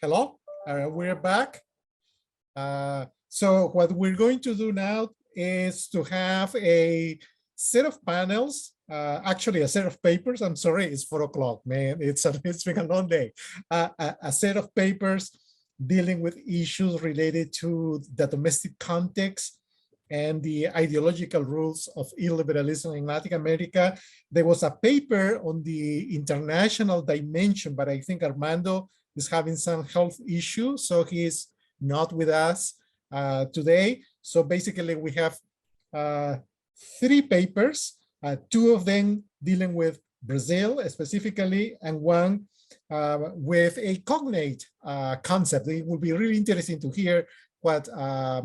Hello, we're back. So what we're going to do now is to have a set of panels, actually a set of papers. I'm sorry, it's 4 o'clock, man. It's been a long day. A set of papers dealing with issues related to the domestic context and the ideological rules of illiberalism in Latin America. There was a paper on the international dimension, but I think Armando is having some health issues, so he's not with us today. So basically we have 3 papers, 2 of them dealing with Brazil specifically, and one with a cognate concept. It will be really interesting to hear what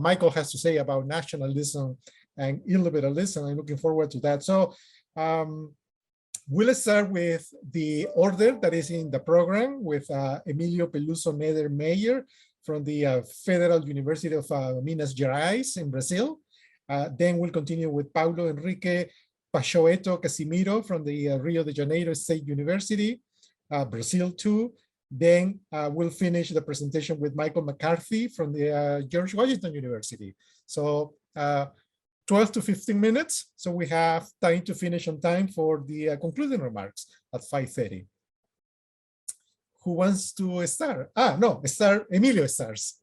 Michael has to say about nationalism and illiberalism. I'm looking forward to that. So we'll start with the order that is in the program with Emilio, Peluso, Neder, Meyer from the Federal University of Minas Gerais in Brazil. Then we'll continue with Paulo, Henrique, Paschoeto, Cassimiro from the Rio de Janeiro State University, Brazil too. Then we'll finish the presentation with Michael McCarthy from the George Washington University. So 12 to 15 minutes. So we have time to finish on time for the concluding remarks at 5:30. Who wants to start? No, Emilio starts.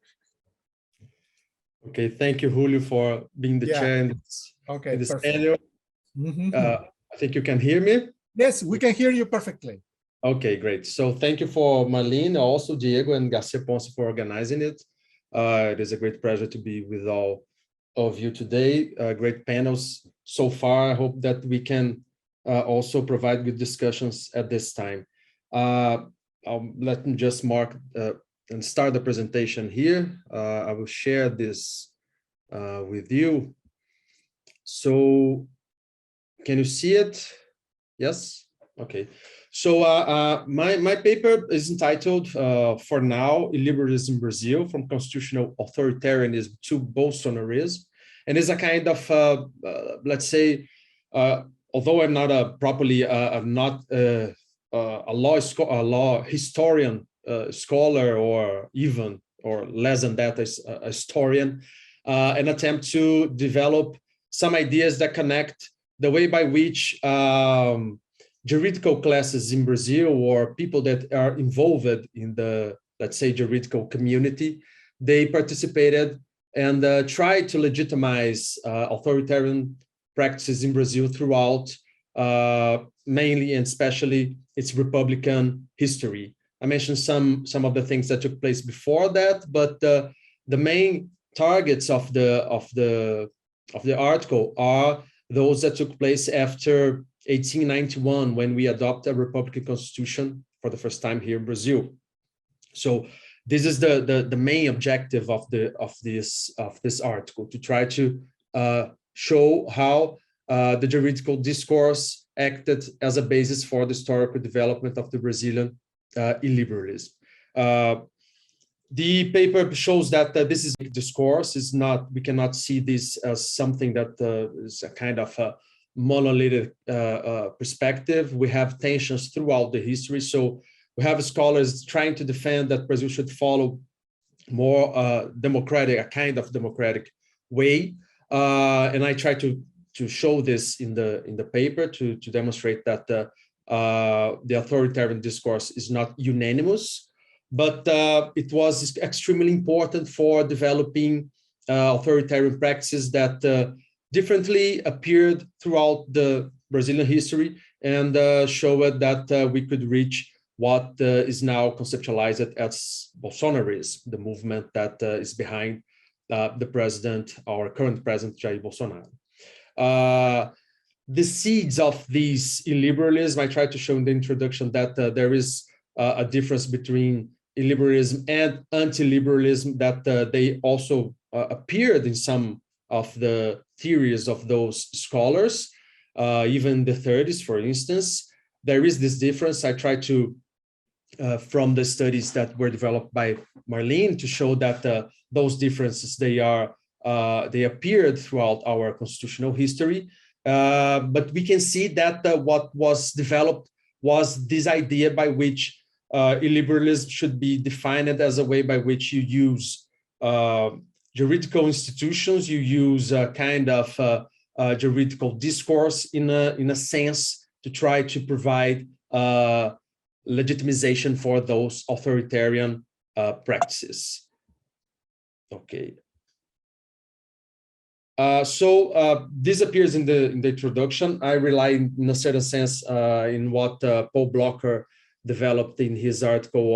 Okay, thank you, Julio, for being the chair in this panel. I think you can hear me? Yes, we can hear you perfectly. Okay, great. So thank you for Marlene, also Diego and Garcia Ponce for organizing it. It is a great pleasure to be with all of you today. Great panels so far. I hope that we can also provide good discussions at this time. Let me just mark and start the presentation here. I will share this with you. So can you see it? Yes? Okay. So my paper is entitled, for now, Illiberalism Brazil, from Constitutional Authoritarianism to Bolsonarism. And it's a kind of, let's say, although I'm not a law historian, scholar, or less than that, a historian, an attempt to develop some ideas that connect the way by which juridical classes in Brazil, or people that are involved in the, let's say, juridical community, they participated and tried to legitimize authoritarian practices in Brazil throughout mainly and especially its Republican history. I mentioned some of the things that took place before that, but the main targets of the article are those that took place after 1891, when we adopted a Republican Constitution for the first time here in Brazil. So this is the main objective of this article, to try to show how the juridical discourse acted as a basis for the historical development of the Brazilian illiberalism. The paper shows that this is discourse. Is not, we cannot see this as something that is a kind of a monolithic perspective. We have tensions throughout the history. So we have scholars trying to defend that Brazil should follow more democratic, a kind of democratic way. And I try to show this in the paper to demonstrate that the authoritarian discourse is not unanimous, but it was extremely important for developing authoritarian practices that differently appeared throughout the Brazilian history, and showed that we could reach what is now conceptualized as Bolsonarism, the movement that is behind the president, our current president, Jair Bolsonaro. The seeds of this illiberalism, I tried to show in the introduction that there is a difference between illiberalism and anti-liberalism, that they also appeared in some of the theories of those scholars, even the 30s, for instance. There is this difference. I tried to, from the studies that were developed by Marlene, to show that those differences, they appeared throughout our constitutional history. But we can see that what was developed was this idea by which illiberalism should be defined as a way by which you use juridical institutions, you use a kind of juridical discourse in a sense to try to provide legitimization for those authoritarian practices. Okay. So this appears in the introduction. I rely in a certain sense in what Paul Blocher developed in his article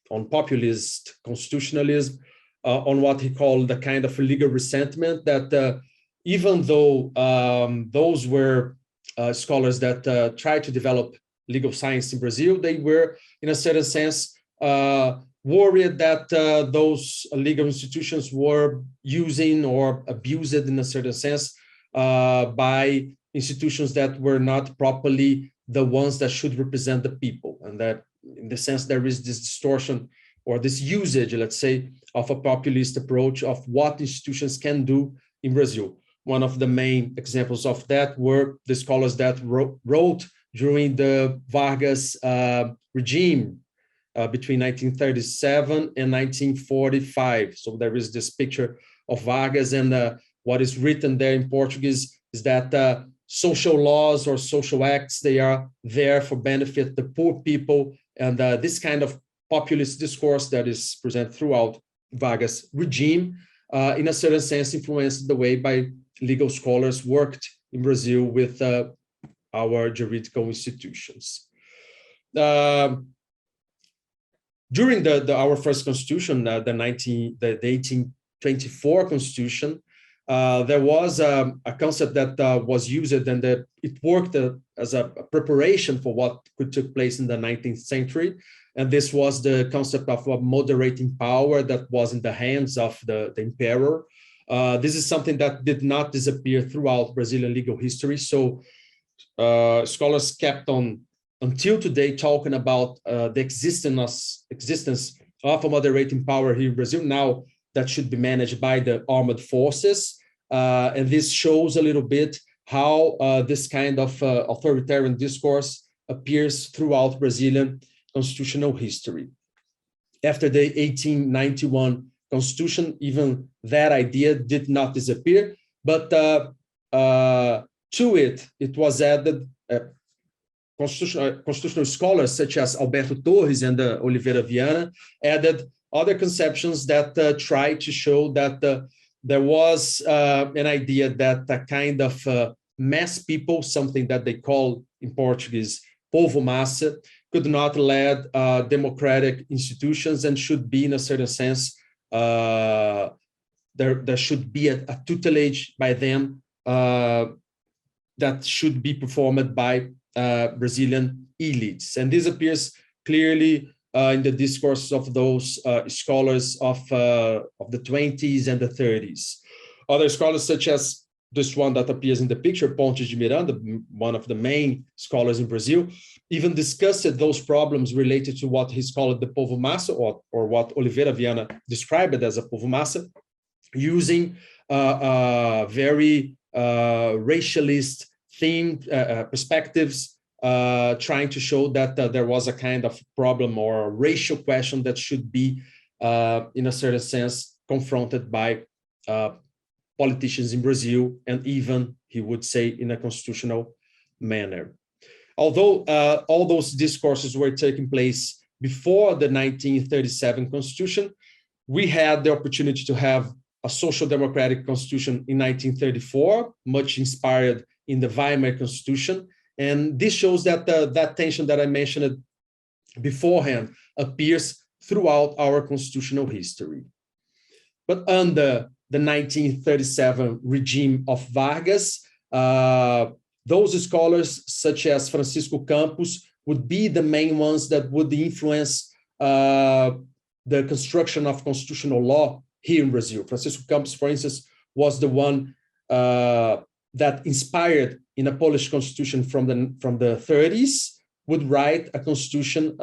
on populist constitutionalism, on what he called the kind of legal resentment that even though those were scholars that tried to develop legal science in Brazil, they were in a certain sense worried that those legal institutions were using or abused in a certain sense by institutions that were not properly the ones that should represent the people. And that in the sense there is this distortion or this usage, let's say, of a populist approach of what institutions can do in Brazil. One of the main examples of that were the scholars that wrote during the Vargas regime between 1937 and 1945. So there is this picture of Vargas, and what is written there in Portuguese is that social laws or social acts, they are there for benefit the poor people, and this kind of populist discourse that is present throughout Vargas regime, in a certain sense, influenced the way by legal scholars worked in Brazil with our juridical institutions. During our first constitution, the 1824 constitution, there was a concept that was used and that it worked as a preparation for what could take place in the 19th century. And this was the concept of a moderating power that was in the hands of the emperor. This is something that did not disappear throughout Brazilian legal history. So scholars kept on until today talking about the existence of a moderating power here in Brazil now that should be managed by the armed forces. And this shows a little bit how this kind of authoritarian discourse appears throughout Brazilian constitutional history. After the 1891 constitution, even that idea did not disappear, but to it was added constitutional scholars such as Alberto Torres and Oliveira Viana added other conceptions that try to show that there was an idea that a kind of mass people, something that they call in Portuguese povo massa, could not lead democratic institutions and should be, in a certain sense, there should be a tutelage by them that should be performed by Brazilian elites. And this appears clearly in the discourse of those scholars of the 20s and the 30s. Other scholars, such as this one that appears in the picture, Pontes de Miranda, one of the main scholars in Brazil, even discussed those problems related to what he's called the povo massa, or what Oliveira Viana described as a povo massa, using very racialist themed perspectives, trying to show that there was a kind of problem or a racial question that should be, in a certain sense, confronted by politicians in Brazil, and even, he would say, in a constitutional manner. Although all those discourses were taking place before the 1937 constitution, we had the opportunity to have a social democratic constitution in 1934, much inspired in the Weimar Constitution. And this shows that that tension that I mentioned beforehand appears throughout our constitutional history. But under the 1937 regime of Vargas, those scholars, such as Francisco Campos, would be the main ones that would influence the construction of constitutional law here in Brazil. Francisco Campos, for instance, was the one that inspired in a Polish constitution from the 30s, would write a constitution,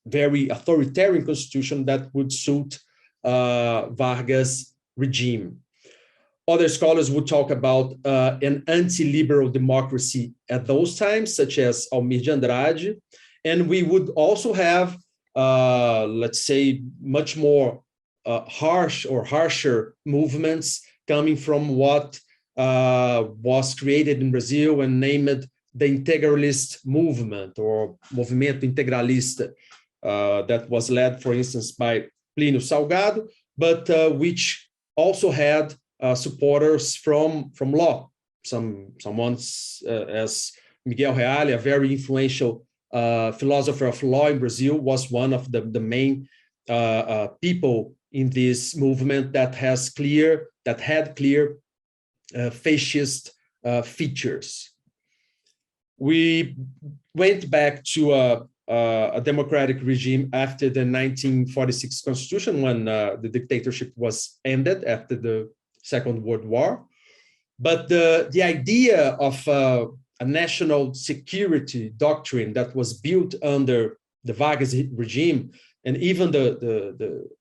very authoritarian constitution that would suit Vargas' regime. Other scholars would talk about an anti-liberal democracy at those times, such as Almir de Andrade, And we would also have, let's say, much more harsh or harsher movements coming from what was created in Brazil and named the integralist movement or Movimento Integralista, that was led, for instance, by Plínio Salgado, but which also had supporters from law. Someone as Miguel Reale, a very influential philosopher of law in Brazil, was one of the main people in this movement that had clear fascist features. We went back to a democratic regime after the 1946 Constitution, when the dictatorship was ended after the Second World War. But the idea of a national security doctrine that was built under the Vargas regime, and even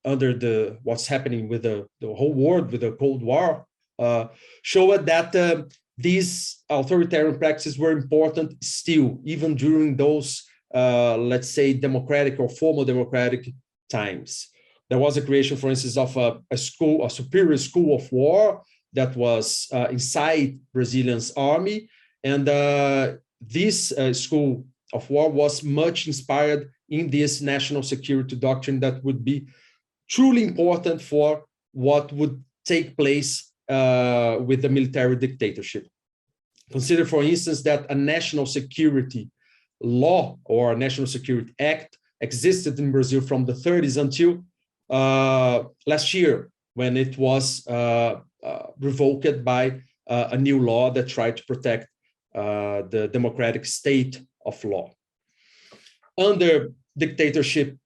under what's happening with the whole world with the Cold War, showed that these authoritarian practices were important still, even during those, let's say, democratic or formal democratic times. There was a creation, for instance, of a superior school of war that was inside Brazilian's army. And this school of war was much inspired in this national security doctrine that would be truly important for what would take place with the military dictatorship. Consider, for instance, that a national security law or a national security act existed in Brazil from the 30s until last year, when it was revoked by a new law that tried to protect the democratic state of law. Under dictatorship,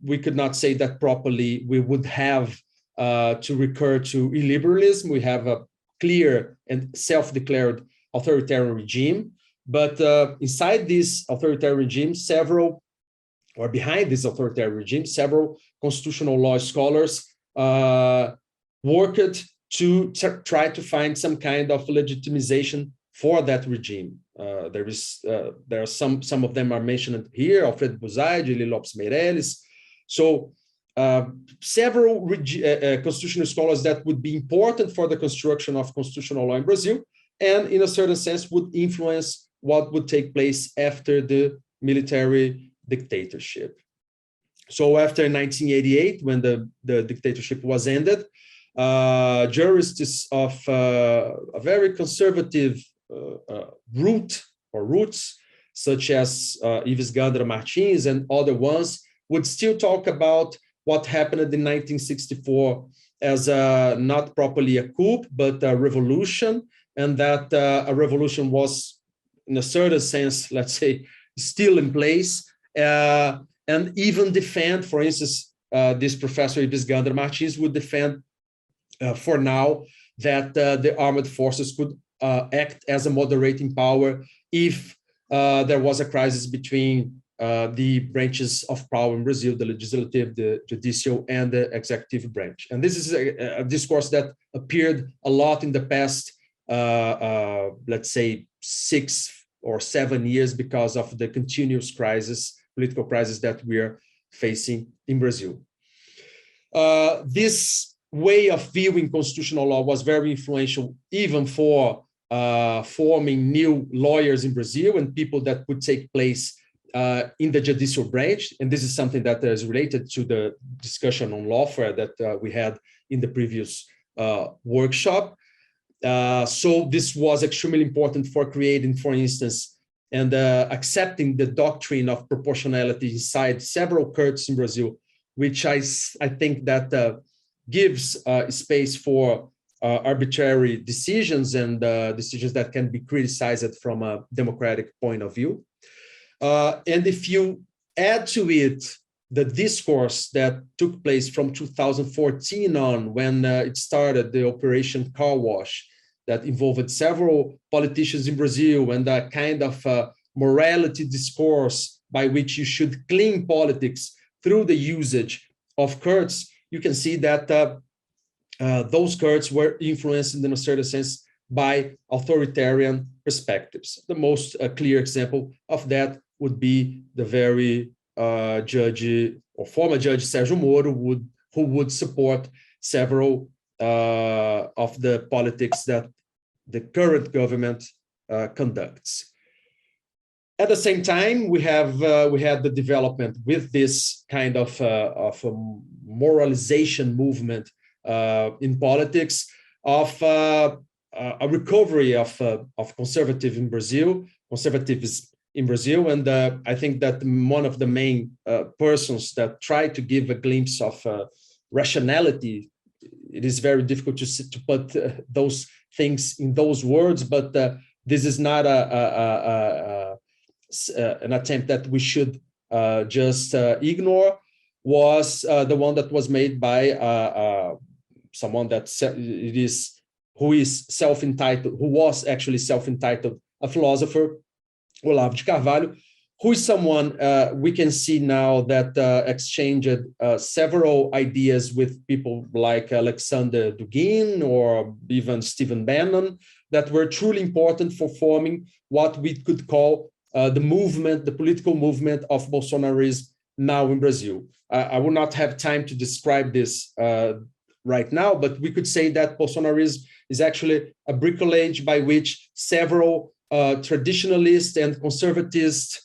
we could not say that properly. We would have to recur to illiberalism. We have a clear and self-declared authoritarian regime, but inside this authoritarian regime, behind this authoritarian regime, several constitutional law scholars worked to try to find some kind of legitimization for that regime. There are some of them are mentioned here: Alfredo Buzaide, Lopes Meirelles. So several constitutional scholars that would be important for the construction of constitutional law in Brazil, and in a certain sense would influence what would take place after the military dictatorship. So after 1988, when the dictatorship was ended, jurists of a very conservative roots, such as Ives Gandra Martins and other ones, would still talk about what happened in 1964 as not properly a coup, but a revolution, and that a revolution was, in a certain sense, let's say, still in place, and even defend, for instance, this professor Ives Gandra Martins would defend for now that the armed forces could act as a moderating power if there was a crisis between the branches of power in Brazil, the legislative, the judicial, and the executive branch. And this is a discourse that appeared a lot in the past, let's say, 6 or 7 years, because of the continuous political crisis that we are facing in Brazil. This way of viewing constitutional law was very influential, even for forming new lawyers in Brazil and people that would take place in the judicial branch. And this is something that is related to the discussion on lawfare that we had in the previous workshop. So this was extremely important for creating, for instance, and accepting the doctrine of proportionality inside several courts in Brazil, which I think that gives space for arbitrary decisions and decisions that can be criticized from a democratic point of view. And if you add to it the discourse that took place from 2014 on, when it started, the Operation Car Wash, that involved several politicians in Brazil, and that kind of morality discourse by which you should clean politics through the usage of courts, you can see that those courts were influenced in a certain sense by authoritarian perspectives. The most clear example of that would be the very judge or former judge Sérgio Moro, who would support several of the politics that the current government conducts. At the same time, we had the development with this kind of a moralization movement in politics of a recovery of conservatism in Brazil, and I think that one of the main persons that tried to give a glimpse of rationality. It is very difficult to put those things in those words, but this is not an attempt that we should just ignore. Was the one that was made by someone that who was actually self-entitled, a philosopher, Olavo de Carvalho, who is someone we can see now that exchanged several ideas with people like Alexander Dugin or even Stephen Bannon that were truly important for forming what we could call the political movement of Bolsonarism now in Brazil. I will not have time to describe this right now, but we could say that Bolsonarism is actually a bricolage by which several traditionalist and conservatist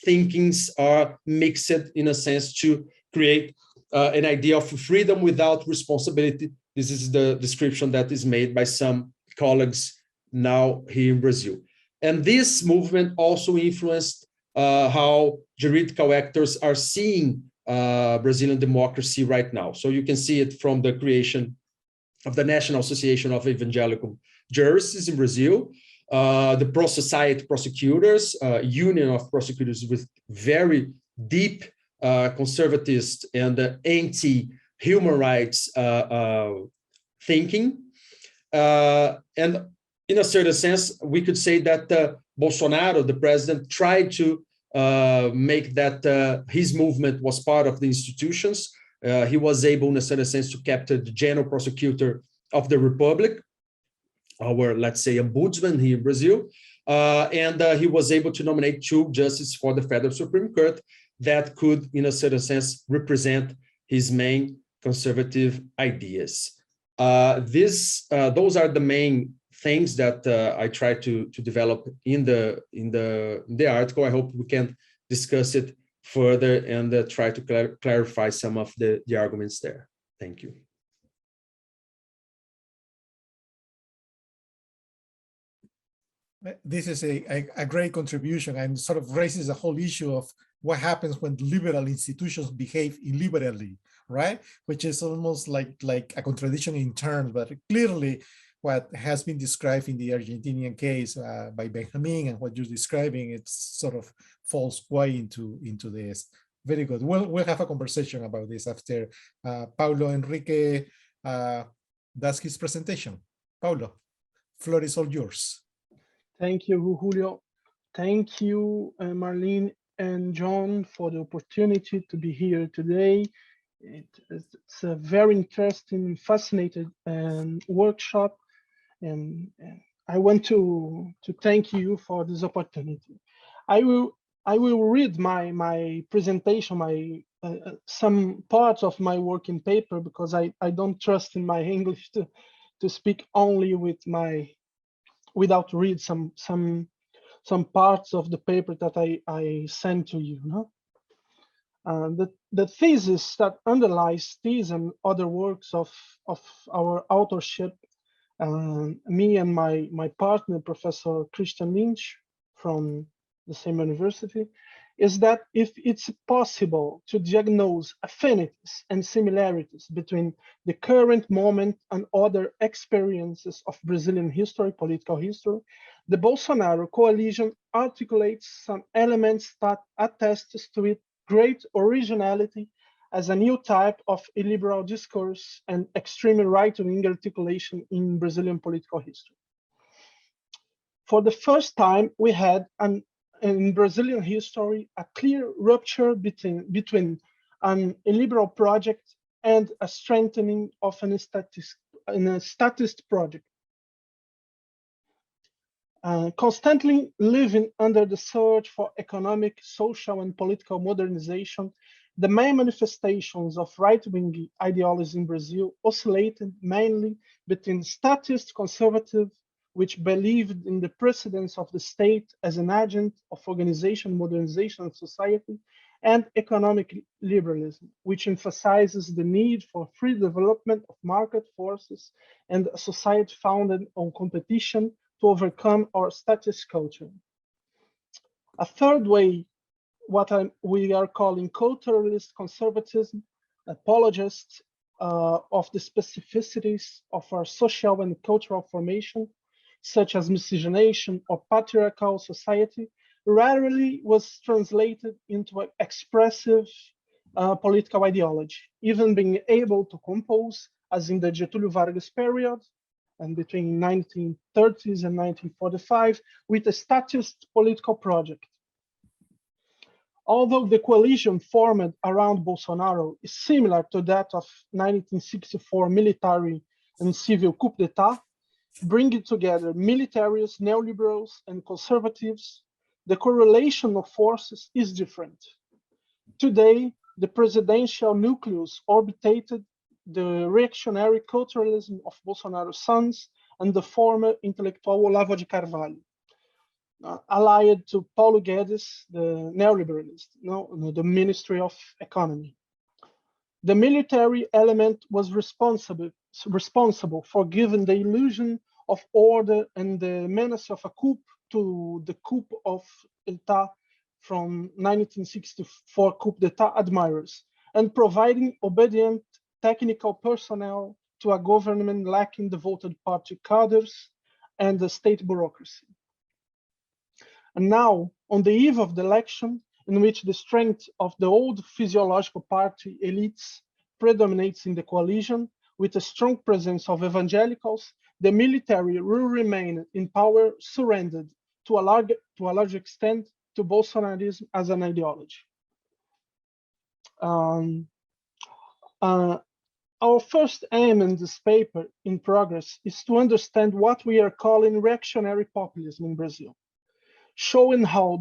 thinkings are mixed in a sense to create an idea of freedom without responsibility. This is the description that is made by some colleagues now here in Brazil. And this movement also influenced how juridical actors are seeing Brazilian democracy right now. So you can see it from the creation of the National Association of Evangelical Jurists in Brazil, the pro-society prosecutors, union of prosecutors with very deep conservatist and anti-human rights thinking. And in a certain sense, we could say that Bolsonaro, the president, tried to make that his movement was part of the institutions. He was able, in a certain sense, to capture the general prosecutor of the Republic, our, let's say, ombudsman here in Brazil, and he was able to nominate 2 justices for the Federal Supreme Court that could, in a certain sense, represent his main conservative ideas. Those are the main things that I try to develop in the article. I hope we can discuss it further and try to clarify some of the arguments there. Thank you. This is a great contribution and sort of raises the whole issue of what happens when liberal institutions behave illiberally, right? Which is almost like a contradiction in terms, but clearly what has been described in the Argentinian case by Benjamin and what you're describing, it sort of falls quite into this. Very good. We'll have a conversation about this after Paulo Henrique does his presentation. Paulo, floor is all yours. Thank you, Julio. Thank you, Marlene and John, for the opportunity to be here today. It's a very interesting, fascinating workshop, and I want to thank you for this opportunity. I will read my presentation, some parts of my working paper, because I don't trust in my English to speak only without read some parts of the paper that I sent to you. No? The thesis that underlies these and other works of our authorship, me and my partner, Professor Christian Lynch from the same university, is that if it's possible to diagnose affinities and similarities between the current moment and other experiences of Brazilian history, political history, the Bolsonaro coalition articulates some elements that attest to its great originality as a new type of illiberal discourse and extreme right-wing articulation in Brazilian political history. For the first time, we had in Brazilian history a clear rupture between an illiberal project and a strengthening of a statist project. Constantly living under the surge for economic, social, and political modernization, the main manifestations of right-wing ideology in Brazil oscillated mainly between statist conservative, which believed in the precedence of the state as an agent of organization, modernization of society, and economic liberalism, which emphasizes the need for free development of market forces and a society founded on competition to overcome our status culture. A third way, we are calling culturalist conservatism, apologists of the specificities of our social and cultural formation, such as miscegenation or patriarchal society, rarely was translated into an expressive political ideology, even being able to compose, as in the Getúlio Vargas period, and between 1930s and 1945, with a statist political project. Although the coalition formed around Bolsonaro is similar to that of 1964 military and civil coup d'etat, bringing together militaries, neoliberals, and conservatives, the correlation of forces is different. Today, the presidential nucleus orbitated the reactionary culturalism of Bolsonaro's sons and the former intellectual Olavo de Carvalho, allied to Paulo Guedes, the neoliberalist, the Ministry of Economy. The military element was responsible for giving the illusion of order and the menace of a coup to the coup of État from 1964 coup d'etat admirers, and providing obedient technical personnel to a government lacking devoted party cadres and the state bureaucracy. And now, on the eve of the election, in which the strength of the old physiological party elites predominates in the coalition, with a strong presence of evangelicals, the military will remain in power, surrendered to a large extent to Bolsonarism as an ideology. Our first aim in this paper in progress is to understand what we are calling reactionary populism in Brazil, showing how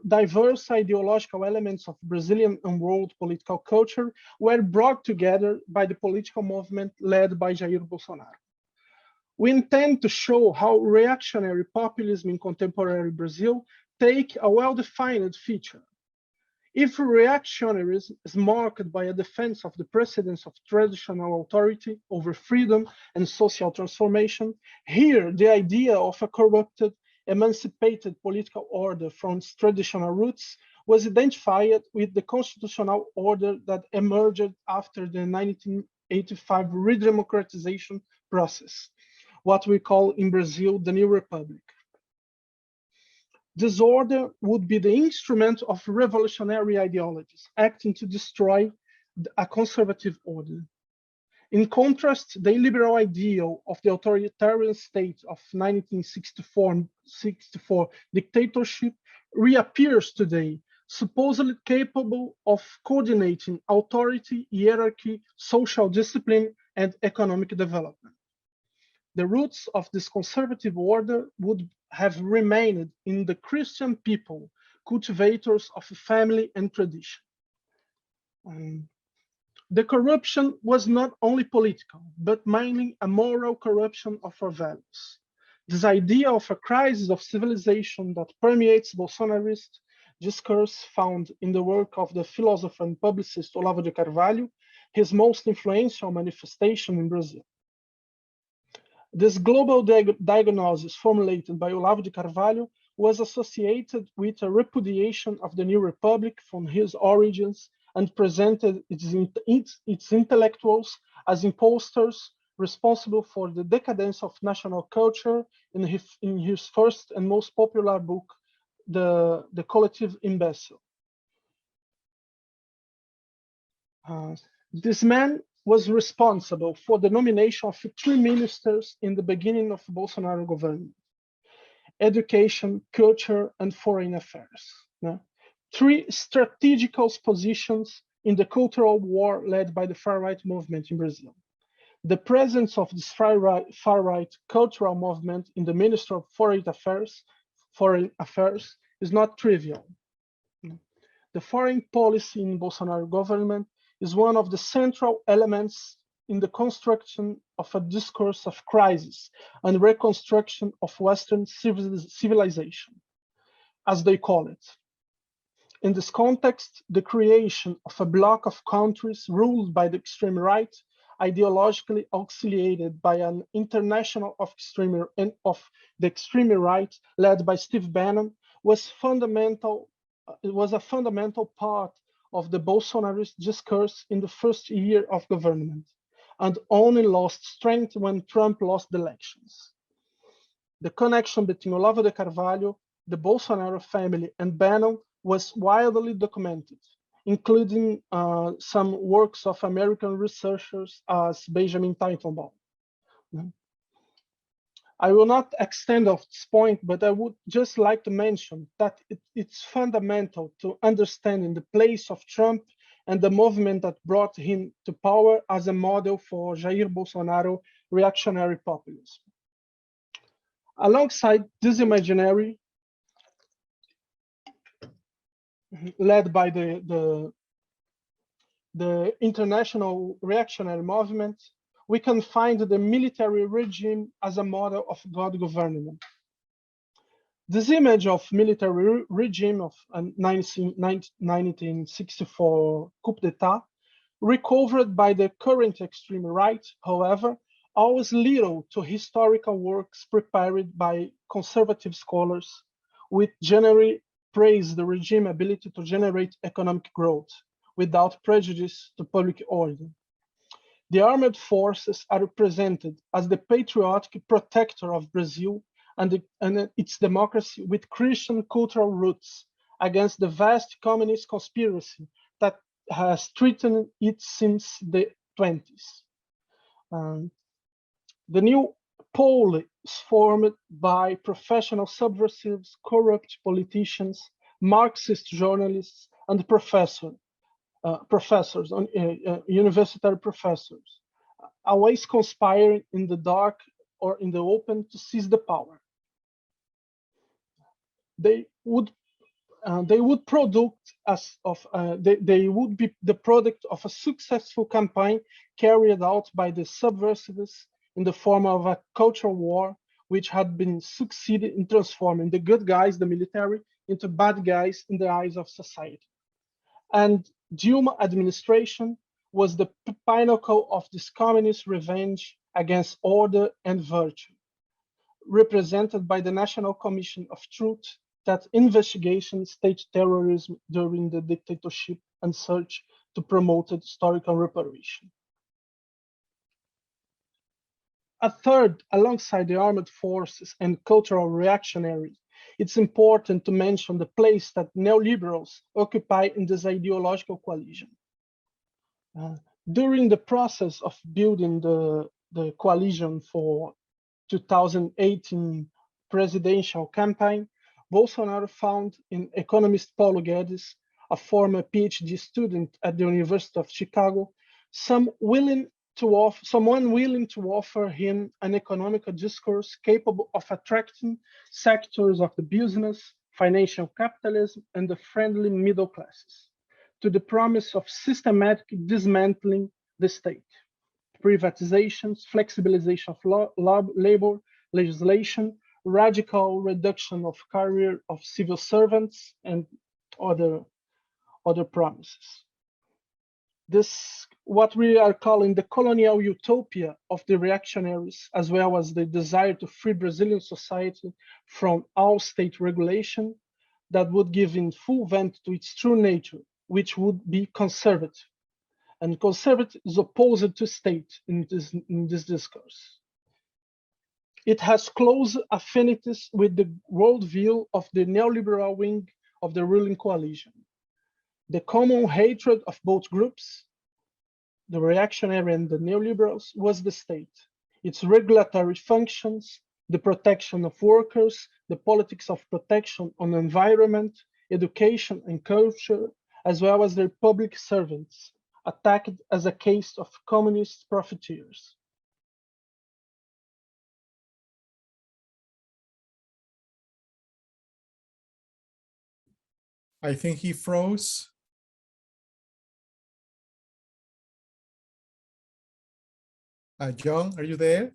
diverse ideological elements of Brazilian and world political culture were brought together by the political movement led by Jair Bolsonaro. We intend to show how reactionary populism in contemporary Brazil take a well-defined feature. If reactionarism is marked by a defense of the precedence of traditional authority over freedom and social transformation, here the idea of a corrupted, emancipated political order from its traditional roots was identified with the constitutional order that emerged after the 1985 redemocratization process, what we call in Brazil the New Republic. This order would be the instrument of revolutionary ideologies acting to destroy a conservative order. In contrast, the illiberal ideal of the authoritarian state of 1964 dictatorship reappears today, supposedly capable of coordinating authority, hierarchy, social discipline, and economic development. The roots of this conservative order would have remained in the Christian people, cultivators of family and tradition. The corruption was not only political, but mainly a moral corruption of our values. This idea of a crisis of civilization that permeates Bolsonarist discourse found in the work of the philosopher and publicist Olavo de Carvalho, his most influential manifestation in Brazil. This global diagnosis formulated by Olavo de Carvalho was associated with a repudiation of the New Republic from his origins and presented its intellectuals as imposters responsible for the decadence of national culture in his first and most popular book, The Collective Imbecile. This man was responsible for the nomination of 3 ministers in the beginning of Bolsonaro government: education, culture, and foreign affairs. 3 strategical positions in the cultural war led by the far-right movement in Brazil. The presence of this far-right cultural movement in the Ministry of Foreign Affairs is not trivial. The foreign policy in Bolsonaro government is one of the central elements in the construction of a discourse of crisis and reconstruction of Western civilization, as they call it. In this context, the creation of a bloc of countries ruled by the extreme right, ideologically auxiliated by an international of the extreme right led by Steve Bannon, was a fundamental part of the Bolsonarist discourse in the first year of government, and only lost strength when Trump lost the elections. The connection between Olavo de Carvalho, the Bolsonaro family, and Bannon was widely documented, including some works of American researchers as Benjamin Teitelbaum. I will not extend off this point, but I would just like to mention that it's fundamental to understanding the place of Trump and the movement that brought him to power as a model for Jair Bolsonaro reactionary populism. Alongside this imaginary, led by the international reactionary movement, we can find the military regime as a model of God government. This image of military regime of 1964 coup d'etat, recovered by the current extreme right, however, owes little to historical works prepared by conservative scholars, which generally praise the regime's ability to generate economic growth without prejudice to public order. The armed forces are represented as the patriotic protector of Brazil and its democracy with Christian cultural roots against the vast communist conspiracy that has threatened it since the 20s. The new pole is formed by professional subversives, corrupt politicians, Marxist journalists, and university professors, always conspiring in the dark or in the open to seize the power. They would be the product of a successful campaign carried out by the subversives in the form of a cultural war, which had been succeeded in transforming the good guys, the military, into bad guys in the eyes of society. And Dilma administration was the pinnacle of this communist revenge against order and virtue, represented by the National Commission of Truth that investigated state terrorism during the dictatorship and search to promote historical reparation. A third, alongside the armed forces and cultural reactionaries, it's important to mention the place that neoliberals occupy in this ideological coalition. During the process of building the coalition for 2018 presidential campaign, Bolsonaro found in economist Paulo Guedes, a former PhD student at the University of Chicago, someone willing to offer him an economic discourse capable of attracting sectors of the business, financial capitalism, and the friendly middle classes, to the promise of systematic dismantling the state, privatizations, flexibilization of labor legislation, radical reduction of career of civil servants, and other promises. This, what we are calling the colonial utopia of the reactionaries, as well as the desire to free Brazilian society from all state regulation that would give in full vent to its true nature, which would be conservative. And conservative is opposed to state in this discourse. It has close affinities with the worldview of the neoliberal wing of the ruling coalition. The common hatred of both groups, the reactionary and the neoliberals, was the state, its regulatory functions, the protection of workers, the politics of protection on environment, education and culture, as well as their public servants, attacked as a case of communist profiteers. I think he froze. John, are you there?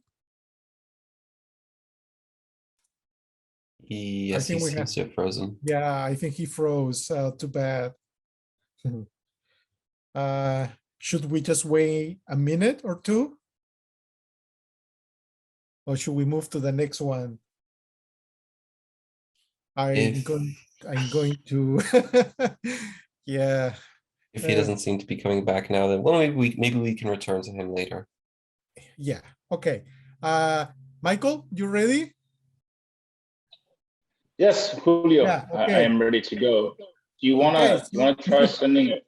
Yes, he seems to have frozen. Yeah, I think he froze. Too bad. Should we just wait a minute or two? Or should we move to the next one? I'm going to, yeah. If he doesn't seem to be coming back now, then well, maybe we can return to him later. Yeah, okay. Michael, you ready? Yes, Julio, Yeah, okay. I am ready to go. Do you want to Okay, so- try sending?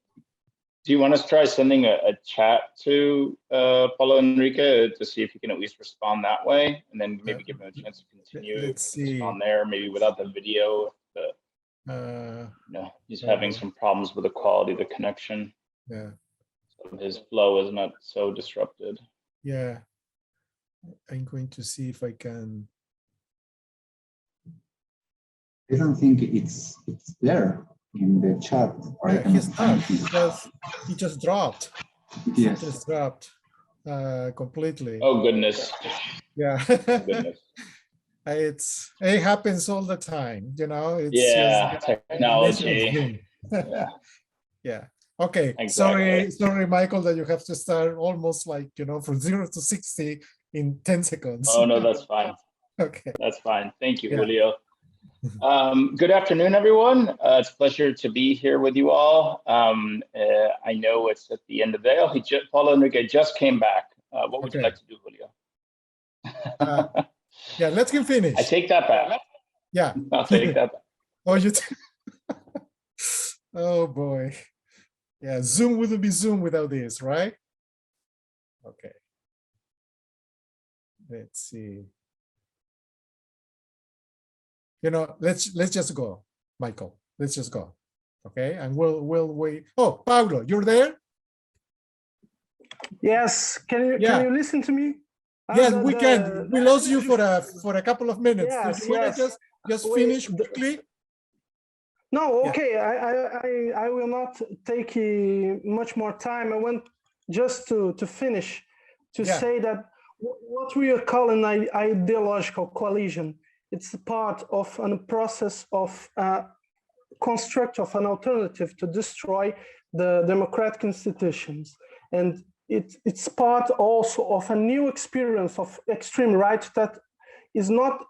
Do you want us to try sending a chat to Paulo Henrique to see if he can at least respond that way, and then maybe give him a chance to continue Let's see. respond there, maybe without the video. But he's having some problems with the quality of the connection. Yeah. So his flow is not so disrupted. Yeah. I'm going to see if I can. I don't think it's there in the chat. Yeah, he's not. He just dropped. Yes. He just dropped completely. Oh goodness. Yeah. Oh, goodness. It happens all the time, you know. It's Yeah, just, technology. Yeah. Yeah. Okay. Exactly. Sorry, Michael, that you have to start almost like, you know, from 0 to 60 in 10 seconds. Oh no, that's fine. Okay. That's fine. Thank you, Yeah. Julio. Good afternoon, everyone. It's a pleasure to be here with you all. I know it's at the end of the day. Oh, Paulo Henrique just came back. What would you like to do, Julio? Yeah, let him finish. I take that back. Yeah. I'll take that back. Oh, oh boy. Yeah, Zoom wouldn't be Zoom without this, right? Okay. Let's see. You know, let's just go, Michael. Let's just go. Okay, and we'll wait. Oh, Paulo, you're there? Yes. Can you listen to me? Yes, we can. We lost you for a couple of minutes. Yes, Do you want to just finish quickly? No, okay. I will not take much more time. I want just to finish to say that what we are calling ideological coalition, it's part of a process of construct of an alternative to destroy the democratic institutions. And it's part also of a new experience of extreme right that is not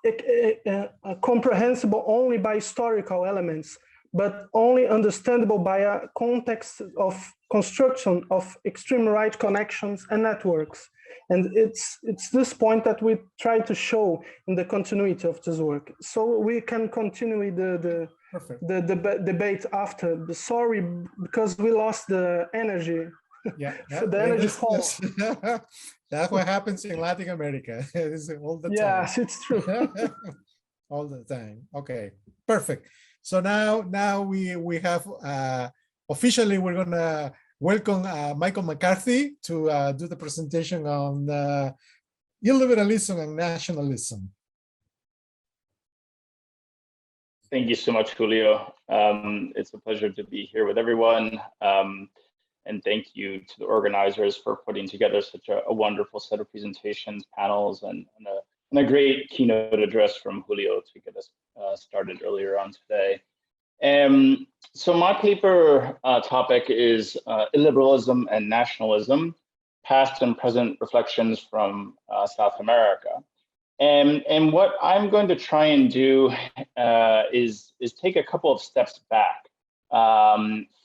comprehensible only by historical elements, but only understandable by a context of construction of extreme right connections and networks. And it's this point that we try to show in the continuity of this work. So we can continue the debate after. Sorry, because we lost the energy. Yeah, The energy falls. That's what happens in Latin America. All the time. Yes, it's true. All the time. Okay, perfect. So now we have officially we're gonna welcome Michael McCarthy to do the presentation on illiberalism and nationalism. Thank you so much, Julio. It's a pleasure to be here with everyone. And thank you to the organizers for putting together such a wonderful set of presentations, panels, and a great keynote address from Julio to get us started earlier on today. So my paper topic is illiberalism and nationalism, past and present reflections from South America. And what I'm going to try and do is take a couple of steps back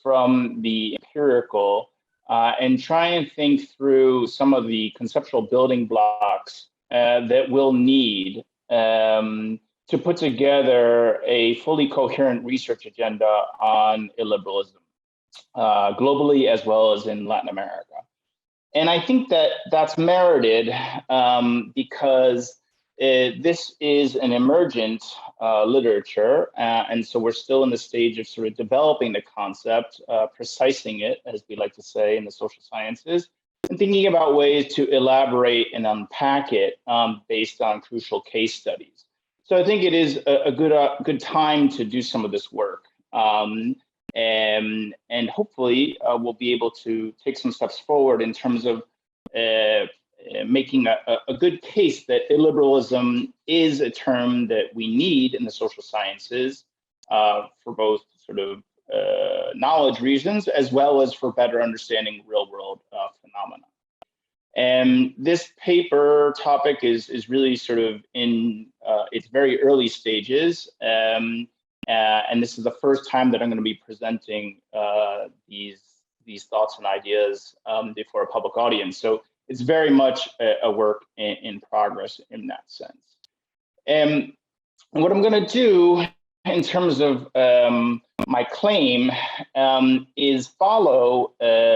from the empirical and try and think through some of the conceptual building blocks that we'll need to put together a fully coherent research agenda on illiberalism, globally as well as in Latin America. And I think that that's merited because this is an emergent literature, and so we're still in the stage of sort of developing the concept, precising it, as we like to say in the social sciences, and thinking about ways to elaborate and unpack it based on crucial case studies. So I think it is a good time to do some of this work. and hopefully we'll be able to take some steps forward in terms of making a good case that illiberalism is a term that we need in the social sciences for both sort of knowledge reasons as well as for better understanding real world phenomena. And this paper topic is really sort of in its very early stages. And this is the first time that I'm going to be presenting these thoughts and ideas before a public audience. So it's very much a work in progress in that sense. And what I'm going to do in terms of my claim is follow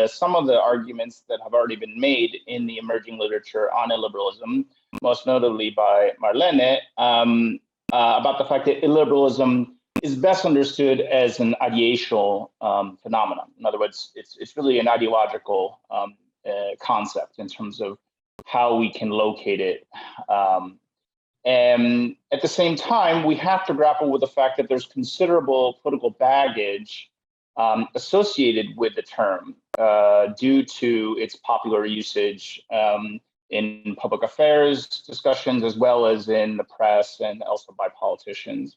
some of the arguments that have already been made in the emerging literature on illiberalism, most notably by Marlene, about the fact that illiberalism is best understood as an ideational phenomenon. In other words, it's really an ideological concept in terms of how we can locate it. And at the same time, we have to grapple with the fact that there's considerable political baggage associated with the term due to its popular usage in public affairs discussions, as well as in the press and also by politicians.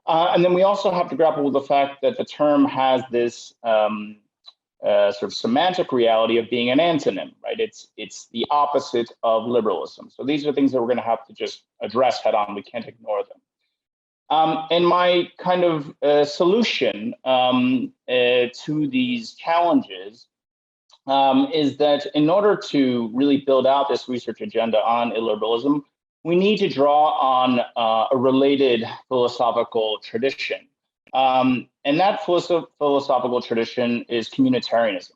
And then we also have to grapple with the fact that the term has this sort of semantic reality of being an antonym, right? It's the opposite of liberalism. So these are things that we're going to have to just address head on. We can't ignore them. And my kind of solution to these challenges is that in order to really build out this research agenda on illiberalism, we need to draw on a related philosophical tradition. And that philosophical tradition is communitarianism,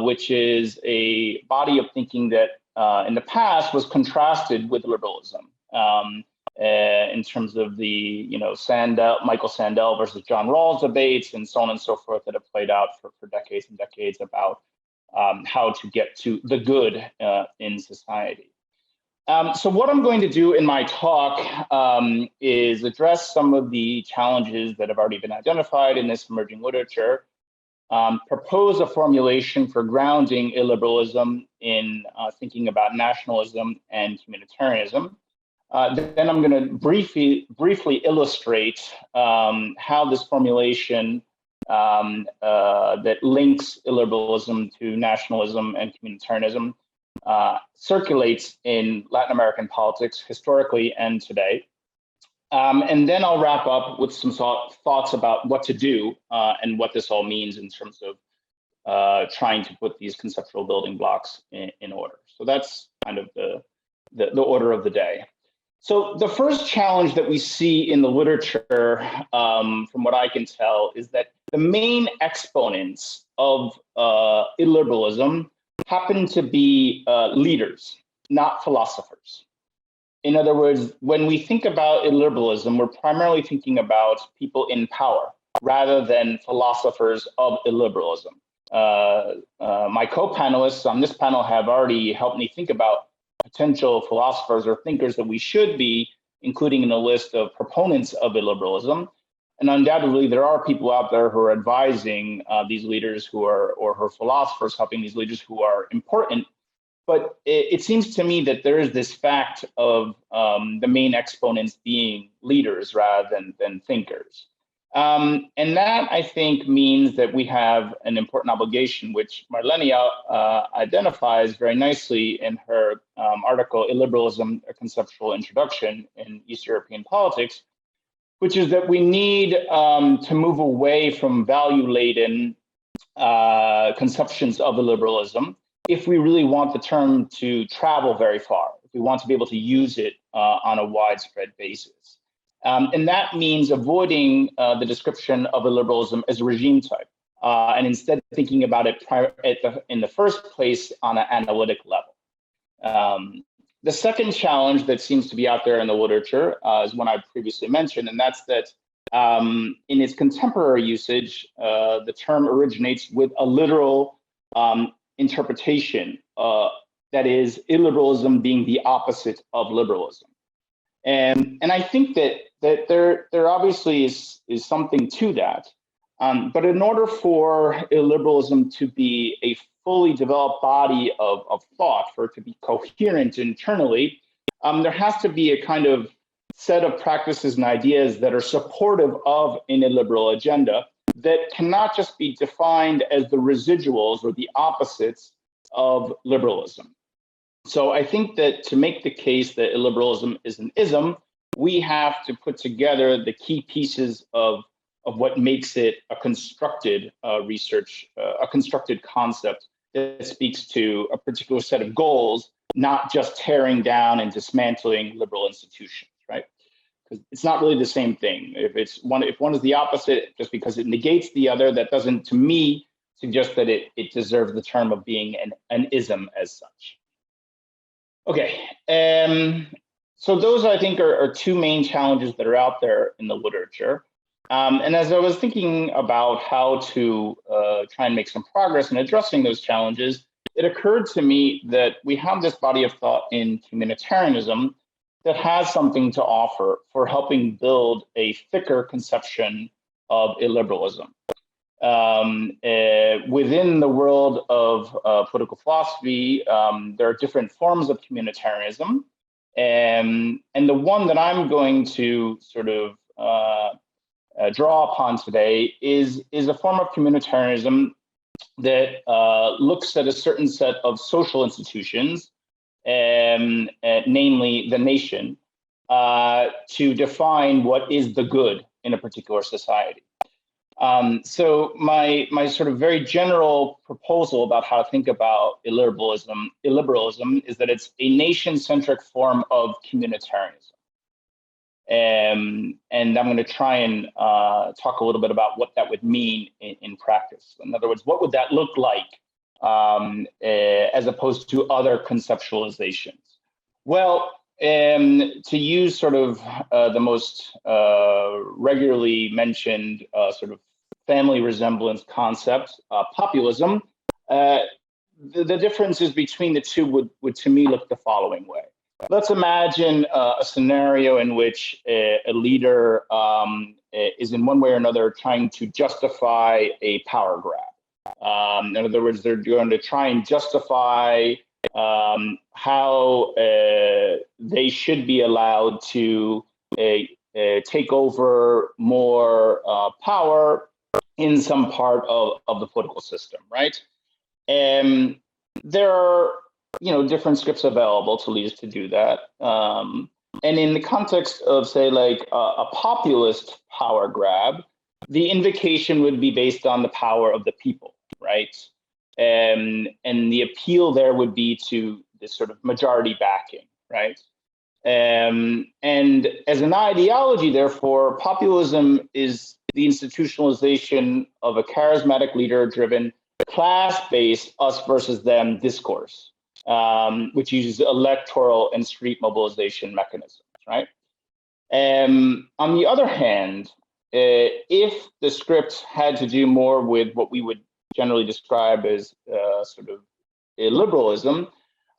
which is a body of thinking that in the past was contrasted with liberalism in terms of the Michael Sandel versus John Rawls debates and so on and so forth that have played out for decades and decades about how to get to the good in society. So what I'm going to do in my talk is address some of the challenges that have already been identified in this emerging literature, propose a formulation for grounding illiberalism in thinking about nationalism and communitarianism. Then I'm going to briefly illustrate how this formulation that links illiberalism to nationalism and communitarianism circulates in Latin American politics historically and today. And then I'll wrap up with some thoughts about what to do and what this all means in terms of trying to put these conceptual building blocks in order. So that's kind of the order of the day. So the first challenge that we see in the literature, from what I can tell, is that the main exponents of illiberalism happen to be leaders, not philosophers. In other words, when we think about illiberalism, we're primarily thinking about people in power rather than philosophers of illiberalism. My co-panelists on this panel have already helped me think about potential philosophers or thinkers that we should be including in a list of proponents of illiberalism. And undoubtedly, there are people out there who are advising these leaders who are, or who are philosophers helping these leaders who are important. But it seems to me that there is this fact of the main exponents being leaders rather than thinkers. And that, I think, means that we have an important obligation, which Marlene identifies very nicely in her article, Illiberalism, A Conceptual Introduction in East European Politics, which is that we need to move away from value-laden conceptions of illiberalism if we really want the term to travel very far, if we want to be able to use it on a widespread basis. And that means avoiding the description of illiberalism as a regime type, and instead thinking about it in the first place on an analytic level. The second challenge that seems to be out there in the literature is one I previously mentioned, and that's that in its contemporary usage, the term originates with a literal interpretation, that is illiberalism being the opposite of liberalism. And I think that there obviously is something to that. But in order for illiberalism to be a fully developed body of thought, for it to be coherent internally, there has to be a kind of set of practices and ideas that are supportive of an illiberal agenda that cannot just be defined as the residuals or the opposites of liberalism. So I think that to make the case that illiberalism is an ism, we have to put together the key pieces of what makes it a constructed a constructed concept that speaks to a particular set of goals, not just tearing down and dismantling liberal institutions, right? Because it's not really the same thing. If one is the opposite, just because it negates the other, that doesn't, to me, suggest that it deserves the term of being an ism as such. Okay, so those I think are two main challenges that are out there in the literature. And as I was thinking about how to try and make some progress in addressing those challenges, it occurred to me that we have this body of thought in communitarianism that has something to offer for helping build a thicker conception of illiberalism. Within the world of political philosophy, there are different forms of communitarianism. And the one that I'm going to sort of draw upon today is a form of communitarianism that looks at a certain set of social institutions, namely the nation, to define what is the good in a particular society. So my sort of very general proposal about how to think about illiberalism is that it's a nation-centric form of communitarianism. And I'm going to try and talk a little bit about what that would mean in practice. In other words, what would that look like as opposed to other conceptualizations? Well, to use sort of the most regularly mentioned sort of family resemblance concept, populism, the differences between the two would to me look the following way. Let's imagine a scenario in which a leader is in one way or another trying to justify a power grab. In other words, they're going to try and justify how they should be allowed to take over more power in some part of the political system, right? And there are different scripts available to leaders to do that. And in the context of, say, like a populist power grab, the invocation would be based on the power of the people, right? And the appeal there would be to this sort of majority backing, right? And as an ideology, therefore, populism is the institutionalization of a charismatic leader-driven, class-based us versus them discourse, which uses electoral and street mobilization mechanisms, right? On the other hand, if the script had to do more with what we would generally describe as sort of illiberalism,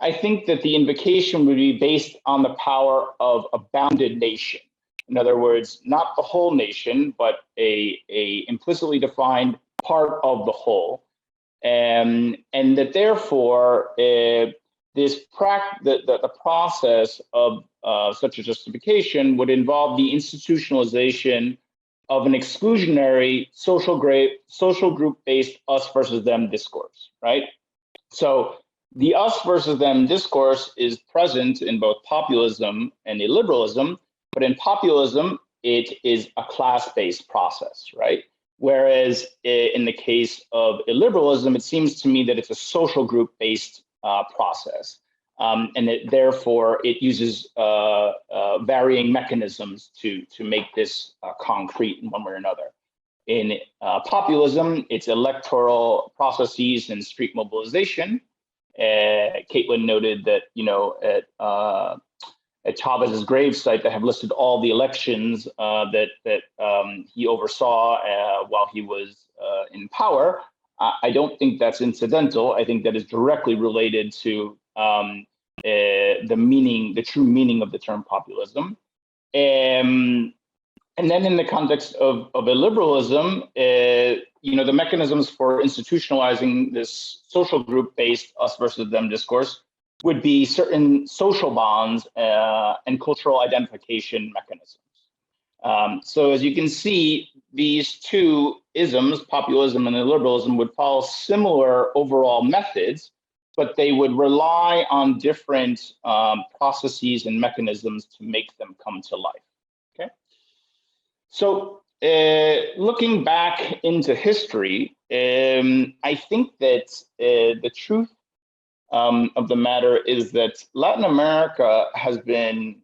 I think that the invocation would be based on the power of a bounded nation. In other words, not the whole nation, but a implicitly defined part of the whole. And that therefore, the process of such a justification would involve the institutionalization of an exclusionary social group-based us versus them discourse, right? So the us versus them discourse is present in both populism and illiberalism, but in populism, it is a class-based process, right? Whereas in the case of illiberalism, it seems to me that it's a social group-based process. And therefore, it uses varying mechanisms to make this concrete in one way or another. In populism, it's electoral processes and street mobilization. Caitlin noted that, at Chavez's gravesite, they have listed all the elections that he oversaw while he was in power. I don't think that's incidental. I think that is directly related to the true meaning of the term populism. And then in the context of illiberalism, the mechanisms for institutionalizing this social group-based us versus them discourse would be certain social bonds and cultural identification mechanisms. So as you can see, these two isms, populism and illiberalism, would follow similar overall methods, but they would rely on different processes and mechanisms to make them come to life. Okay. So looking back into history, I think that the truth of the matter is that Latin America has been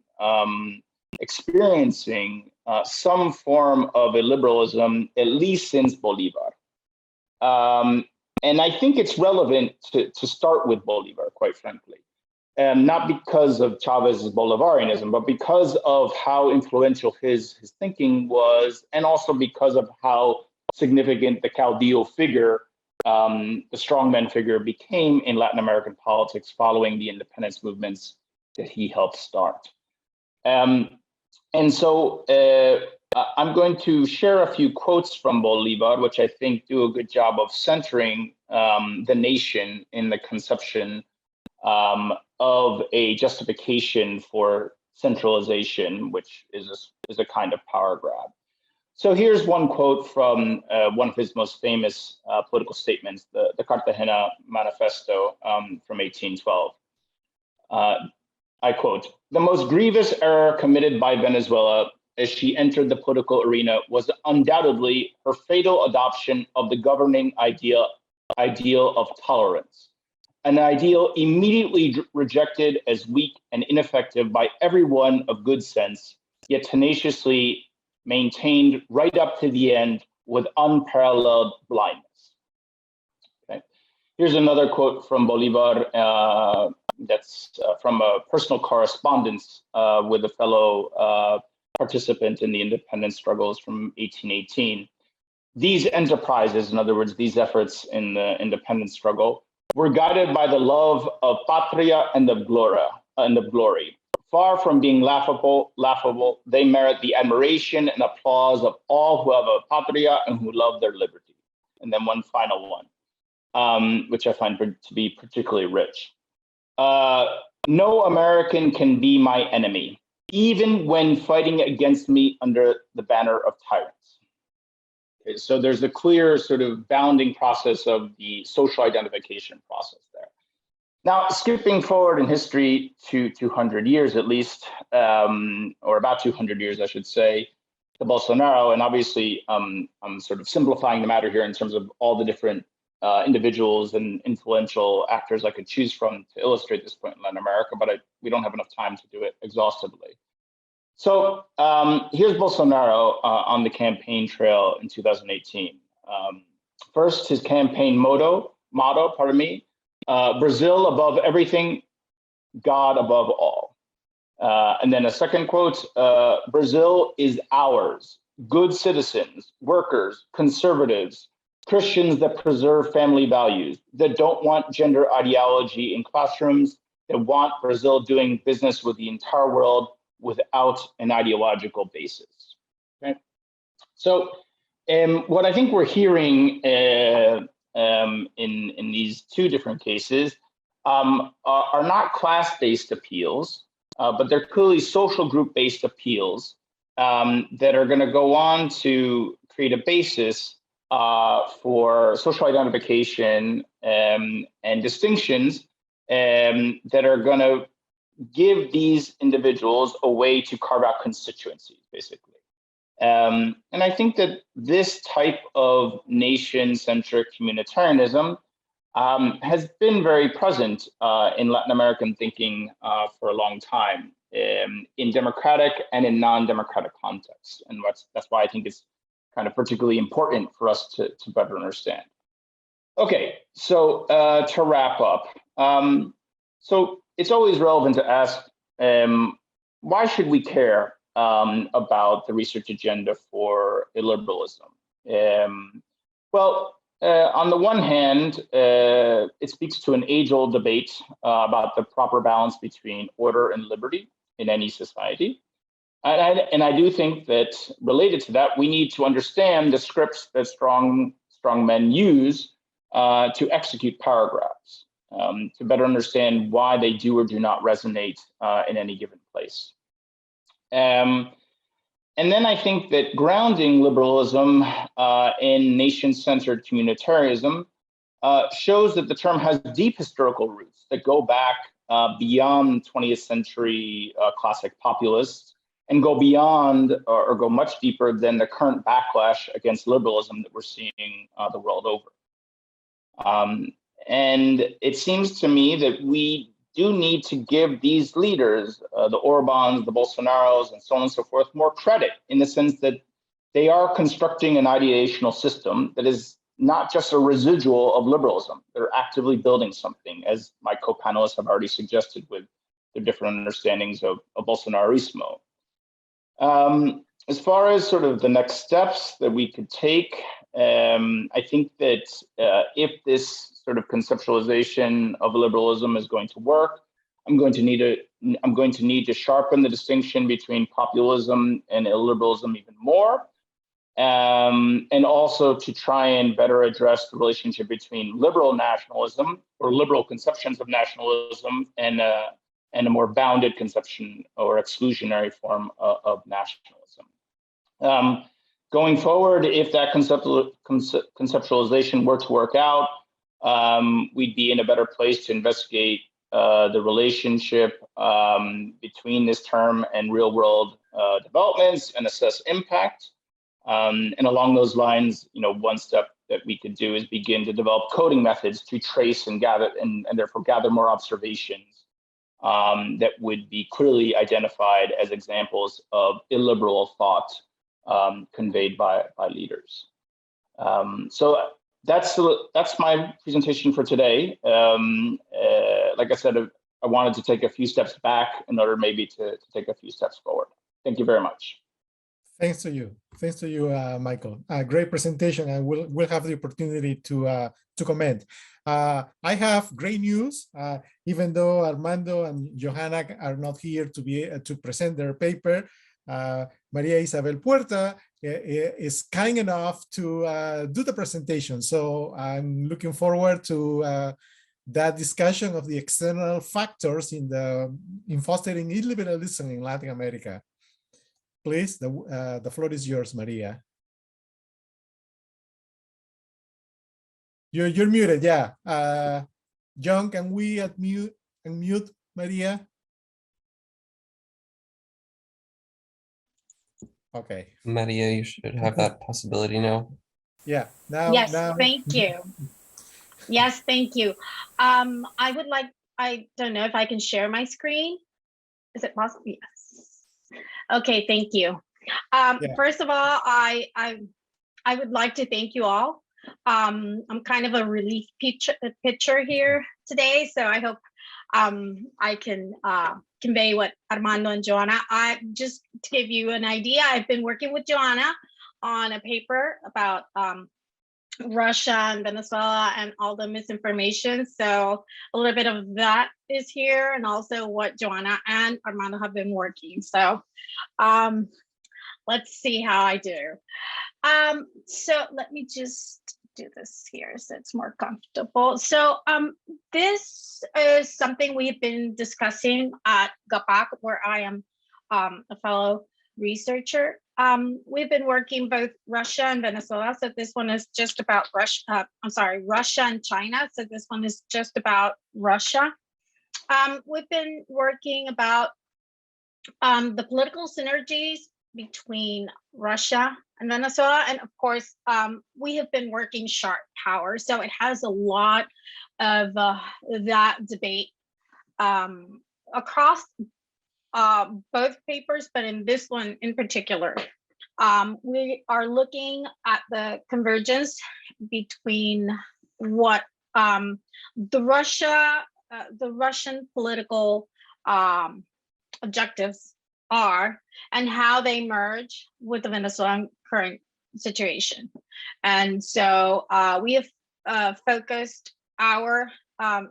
experiencing some form of illiberalism, at least since Bolivar. And I think it's relevant to start with Bolivar, quite frankly. Not because of Chavez's Bolivarianism, but because of how influential his thinking was, and also because of how significant the Caudillo figure, the strongman figure, became in Latin American politics following the independence movements that he helped start. And so I'm going to share a few quotes from Bolivar, which I think do a good job of centering the nation in the conception of a justification for centralization, which is a kind of power grab. So here's one quote from one of his most famous political statements, the Cartagena Manifesto from 1812. I quote, "The most grievous error committed by Venezuela as she entered the political arena was undoubtedly her fatal adoption of the governing ideal of tolerance, an ideal immediately rejected as weak and ineffective by everyone of good sense, yet tenaciously maintained right up to the end with unparalleled blindness." Okay. Here's another quote from Bolivar that's from a personal correspondence with a fellow participant in the independence struggles from 1818. "These enterprises, in other words, these efforts in the independence struggle, were guided by the love of patria and of glory. Far from being laughable, they merit the admiration and applause of all who have a patria and who love their liberty." And then one final one, which I find to be particularly rich. "No American can be my enemy, even when fighting against me under the banner of tyrants." Okay, so there's a clear sort of bounding process of the social identification process there. Now, skipping forward in history to 200 years at least, or about 200 years, I should say, to Bolsonaro, and obviously I'm sort of simplifying the matter here in terms of all the different individuals and influential actors I could choose from to illustrate this point in Latin America, but we don't have enough time to do it exhaustively. So here's Bolsonaro on the campaign trail in 2018. First, his campaign motto, Brazil above everything, God above all. And then a second quote, Brazil is ours, good citizens, workers, conservatives, Christians that preserve family values, that don't want gender ideology in classrooms, that want Brazil doing business with the entire world without an ideological basis. Okay? So what I think we're hearing in these two different cases are not class-based appeals, but they're clearly social group-based appeals that are going to go on to create a basis for social identification and distinctions that are going to give these individuals a way to carve out constituencies, basically. And I think that this type of nation-centric communitarianism has been very present in Latin American thinking for a long time, in democratic and in non-democratic contexts. And that's why I think it's kind of particularly important for us to better understand. Okay, so to wrap up, so it's always relevant to ask, why should we care about the research agenda for illiberalism? Well, on the one hand, it speaks to an age-old debate about the proper balance between order and liberty in any society. And I do think that related to that, we need to understand the scripts that strong men use to execute paragraphs, to better understand why they do or do not resonate in any given place. And then I think that grounding liberalism in nation-centered communitarianism shows that the term has deep historical roots that go back beyond 20th century classic populists and go beyond or go much deeper than the current backlash against liberalism that we're seeing the world over. And it seems to me that we do need to give these leaders, the Orbans, the Bolsonaros, and so on and so forth, more credit in the sense that they are constructing an ideational system that is not just a residual of liberalism. They're actively building something, as my co-panelists have already suggested with their different understandings of Bolsonarismo. As far as sort of the next steps that we could take, I think that if this sort of conceptualization of liberalism is going to work, I'm going to need to sharpen the distinction between populism and illiberalism even more, and also to try and better address the relationship between liberal nationalism or liberal conceptions of nationalism and a more bounded conception or exclusionary form of nationalism. Going forward, if that conceptualization were to work out, we'd be in a better place to investigate the relationship between this term and real world developments and assess impact. And along those lines, one step that we could do is begin to develop coding methods to trace and gather and therefore gather more observations that would be clearly identified as examples of illiberal thought conveyed by leaders. So that's my presentation for today. Like I said, I wanted to take a few steps back in order maybe to take a few steps forward. Thank you very much. Thanks to you, Michael. Great presentation, and we'll have the opportunity to comment. I have great news. Even though Armando and Johanna are not here to present their paper, Maria Isabel Puerta is kind enough to do the presentation. So I'm looking forward to that discussion of the external factors in fostering illiberalism in Latin America. Please, the floor is yours, Maria. You're muted, yeah. John, can we unmute Maria? Okay. Maria, you should have that possibility now. Yeah. Now. Yes, thank you. Yes, thank you. I don't know if I can share my screen. Is it possible? Yes. Okay, thank you. First of all, I would like to thank you all. I'm kind of a relief pitcher here today, so I hope I can convey what Armando and Johanna. Just to give you an idea, I've been working with Johanna on a paper about Russia and Venezuela and all the misinformation. So a little bit of that is here, and also what Johanna and Armando have been working. So let's see how I do. So let me just do this here so it's more comfortable. So this is something we've been discussing at GAPAC, where I am a fellow researcher. We've been working both Russia and Venezuela. So this one is just about Russia. Russia and China. So this one is just about Russia. We've been working about the political synergies between Russia and Venezuela. And of course, we have been working sharp power. So it has a lot of that debate across both papers, but in this one in particular, we are looking at the convergence between what the Russian political objectives are and how they merge with the Venezuelan current situation. And so we have focused our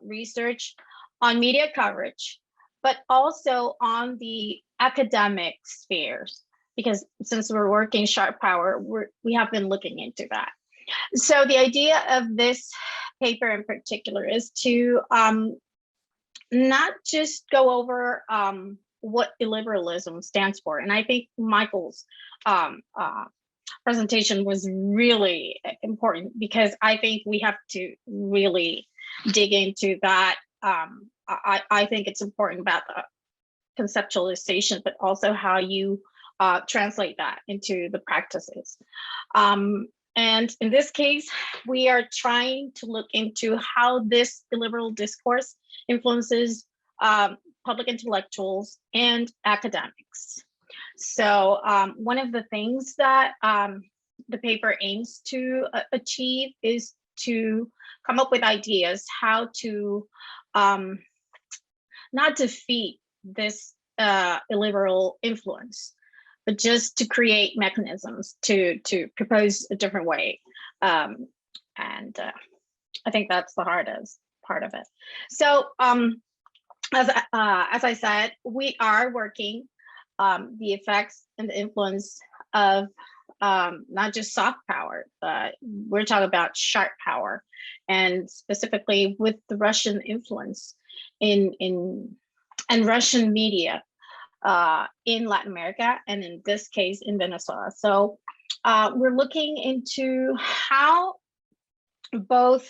research on media coverage but also on the academic spheres, because since we're working sharp power, we have been looking into that. So the idea of this paper in particular is to not just go over what illiberalism stands for. And I think Michael's presentation was really important, because I think we have to really dig into that. I think it's important about the conceptualization, but also how you translate that into the practices. And in this case, we are trying to look into how this illiberal discourse influences public intellectuals and academics. So one of the things that the paper aims to achieve is to come up with ideas how to not defeat this illiberal influence, but just to create mechanisms to propose a different way. And I think that's the hardest part of it. So as I said, we are working the effects and the influence of not just soft power, but we're talking about sharp power, and specifically with the Russian influence in Russian media in Latin America, and in this case in Venezuela. So we're looking into how both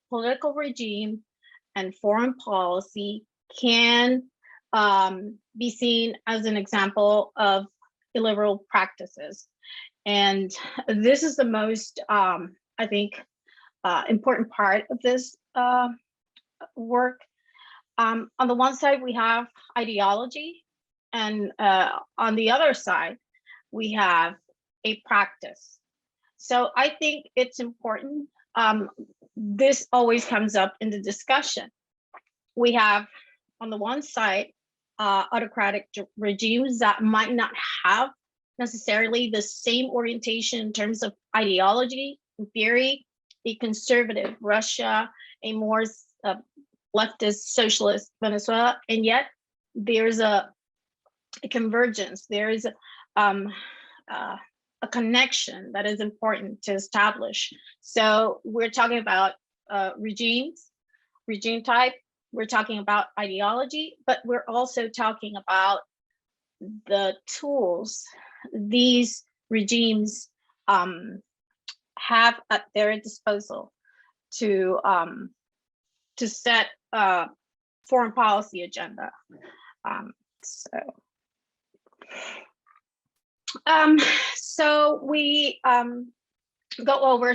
political regime and foreign policy can be seen as an example of illiberal practices. And this is the most, I think, important part of this work. On the one side, we have ideology, and on the other side, we have a practice. So I think it's important. This always comes up in the discussion. We have, on the one side, autocratic regimes that might not have necessarily the same orientation in terms of ideology, in theory, a conservative Russia, a more leftist socialist Venezuela, and yet there's a convergence, there is a connection that is important to establish. So we're talking about regime type, we're talking about ideology, but we're also talking about the tools these regimes have at their disposal to set foreign policy agenda. So we go over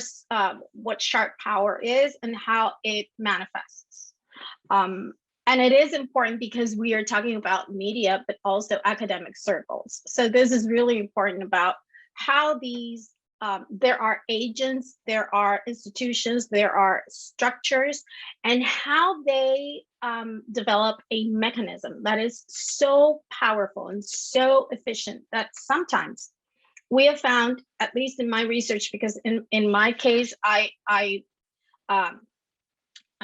what sharp power is and how it manifests. And it is important because we are talking about media, but also academic circles. So this is really important about how these, there are agents, there are institutions, there are structures, and how they develop a mechanism that is so powerful and so efficient that sometimes we have found, at least in my research, because in my case, I'm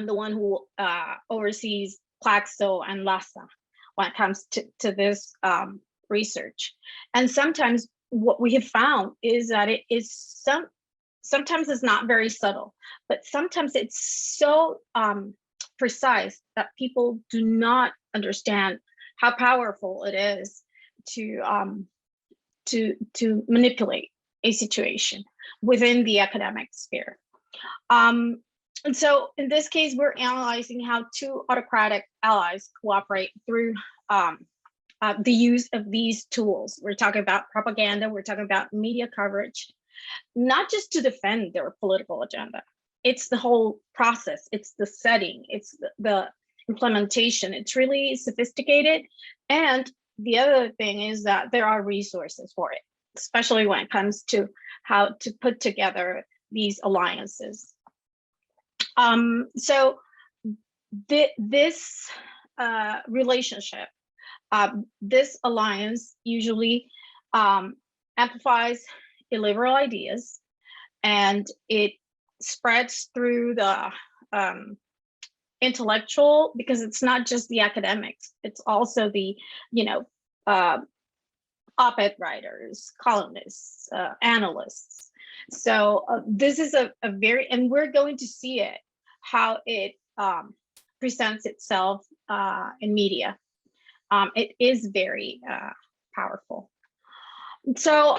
the one who oversees Claxo and LASA when it comes to this research. And sometimes what we have found is that it is sometimes it's not very subtle, but sometimes it's so precise that people do not understand how powerful it is to manipulate a situation within the academic sphere. And so in this case, we're analyzing how two autocratic allies cooperate through the use of these tools. We're talking about propaganda, we're talking about media coverage, not just to defend their political agenda. It's the whole process, it's the setting, it's the implementation. It's really sophisticated. And the other thing is that there are resources for it, especially when it comes to how to put together these alliances. So this relationship, this alliance usually amplifies illiberal ideas, and it spreads through the intellectual, because it's not just the academics, it's also the, op-ed writers, columnists, analysts. So this is a very, and we're going to see it, how it presents itself in media. It is very powerful. So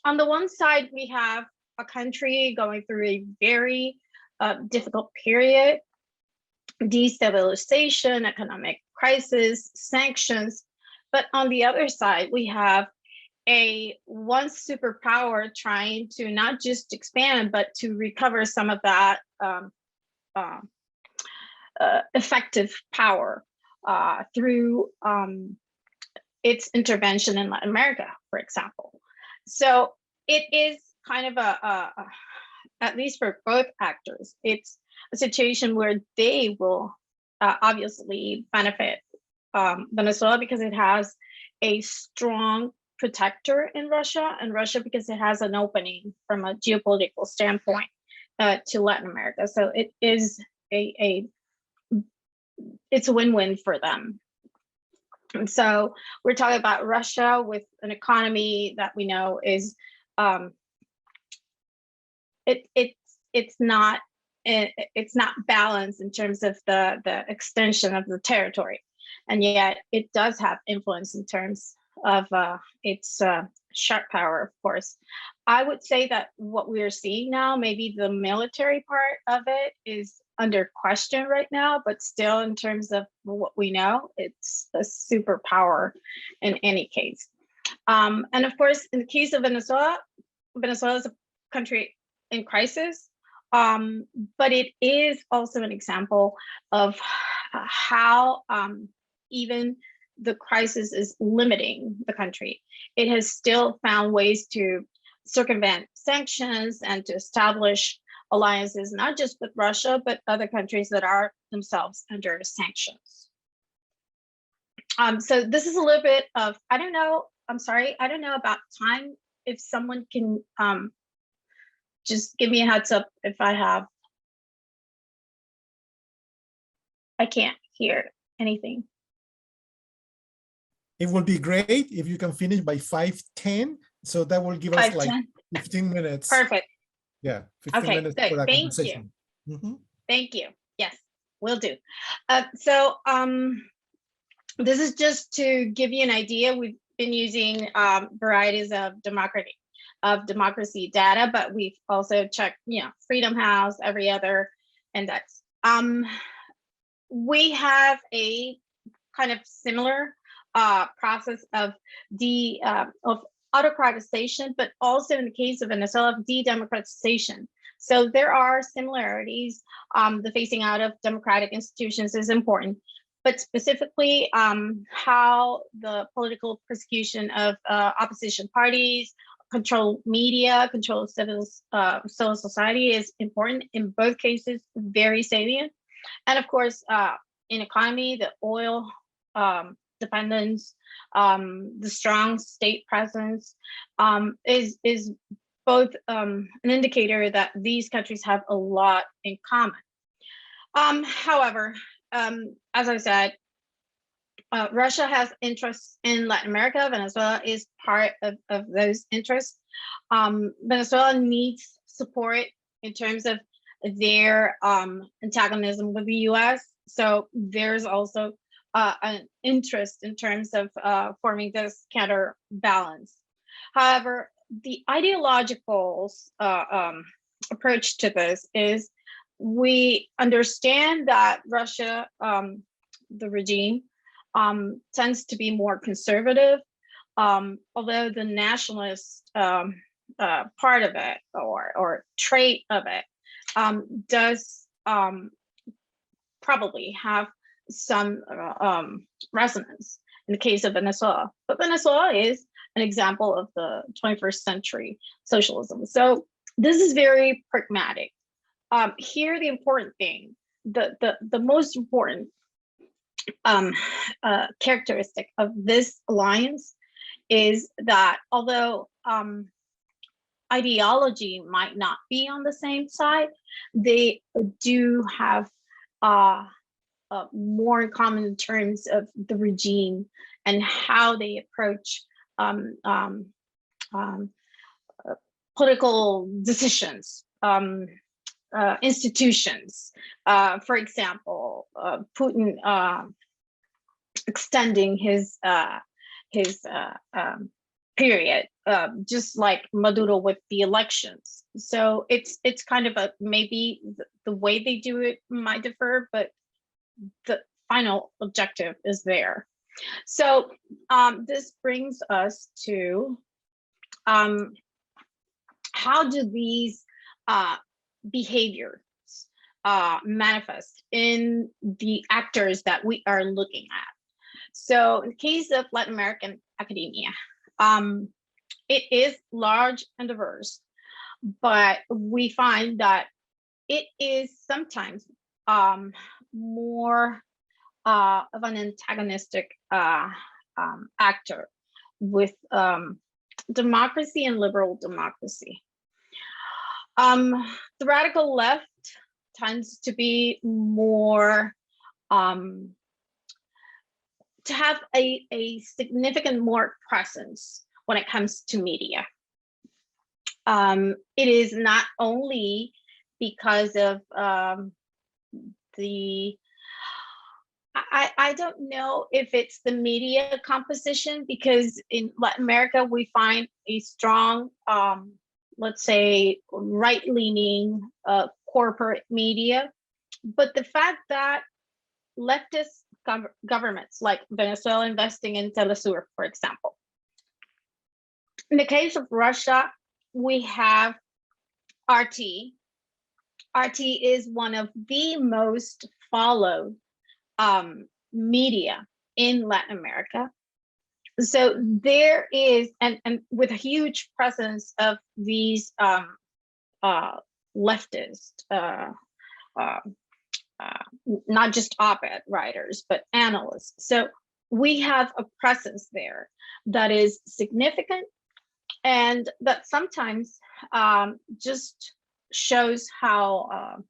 on the one side, we have a country going through a very difficult period, destabilization, economic crisis, sanctions. But on the other side, we have a once superpower trying to not just expand, but to recover some of that effective power through its intervention in Latin America, for example. So it is kind of at least for both actors, it's a situation where they will obviously benefit Venezuela because it has a strong protector in Russia, and Russia because it has an opening from a geopolitical standpoint to Latin America. So it is it's a win-win for them. And so we're talking about Russia with an economy that we know is it's not balanced in terms of the extension of the territory, and yet it does have influence in terms of its sharp power, of course. I would say that what we are seeing now, maybe the military part of it is under question right now, but still in terms of what we know, it's a superpower in any case. And of course, in the case of Venezuela, Venezuela is a country in crisis, but it is also an example of how even the crisis is limiting the country. It has still found ways to circumvent sanctions and to establish alliances, not just with Russia, but other countries that are themselves under sanctions. So this is a little bit of, I don't know, I'm sorry, I don't know about time. If someone can just give me a heads up if I can't hear anything. It would be great if you can finish by 5:10. So that will give us like 15 minutes. Perfect. Yeah, 15 minutes for that conversation. Mm-hmm. Thank you. Yes, will do. So this is just to give you an idea. We've been using varieties of democracy data, but we've also checked, Freedom House, every other index. We have a kind of similar process of autocratization, but also in the case of Venezuela, de-democratization. So there are similarities. The phasing out of democratic institutions is important, but specifically how the political persecution of opposition parties, control media, control civil society is important. In both cases, very salient. And of course, in economy, the oil dependence, the strong state presence is both an indicator that these countries have a lot in common. However, as I said, Russia has interests in Latin America. Venezuela is part of those interests. Venezuela needs support in terms of their antagonism with the US. So there's also an interest in terms of forming this counterbalance. However, the ideological approach to this is we understand that Russia, the regime, tends to be more conservative, although the nationalist part of it or trait of it does probably have some resonance in the case of Venezuela. But Venezuela is an example of the 21st century socialism. So this is very pragmatic. Here, the important thing, the most important characteristic of this alliance is that although ideology might not be on the same side, they do have more in common terms of the regime and how they approach political decisions, institutions. For example, Putin extending his period, just like Maduro with the elections. So it's kind of a, maybe the way they do it might differ, but the final objective is there. So this brings us to how do these behaviors manifest in the actors that we are looking at. So in the case of Latin American academia, it is large and diverse, but we find that it is sometimes more of an antagonistic actor with democracy and liberal democracy. The radical left tends to be more, to have a significant more presence when it comes to media. It is not only because of I don't know if it's the media composition, because in Latin America, we find a strong, let's say, right-leaning corporate media. But the fact that leftist governments like Venezuela investing in Telesur, for example. In the case of Russia, we have RT. RT is one of the most followed media in Latin America. So there is, and with a huge presence of these leftist, not just op-ed writers, but analysts. So we have a presence there that is significant, and that sometimes just shows how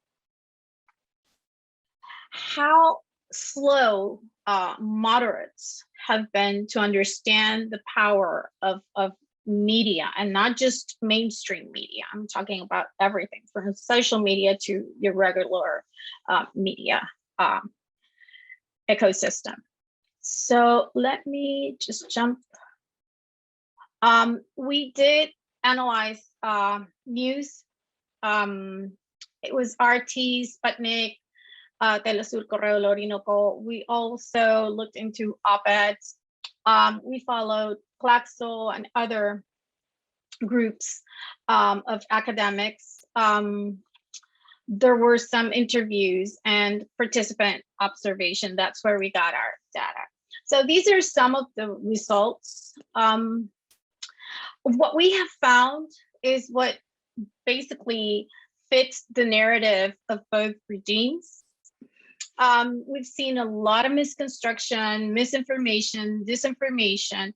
slow moderates have been to understand the power of media, and not just mainstream media. I'm talking about everything from social media to your regular media ecosystem. So let me just jump. We did analyze news. It was RT, Sputnik, Telesur, Correo del Orinoco. We also looked into op-eds. We followed Claxo and other groups of academics. There were some interviews and participant observation. That's where we got our data. So these are some of the results. What we have found is what basically fits the narrative of both regimes. We've seen a lot of misconstruction, misinformation, disinformation,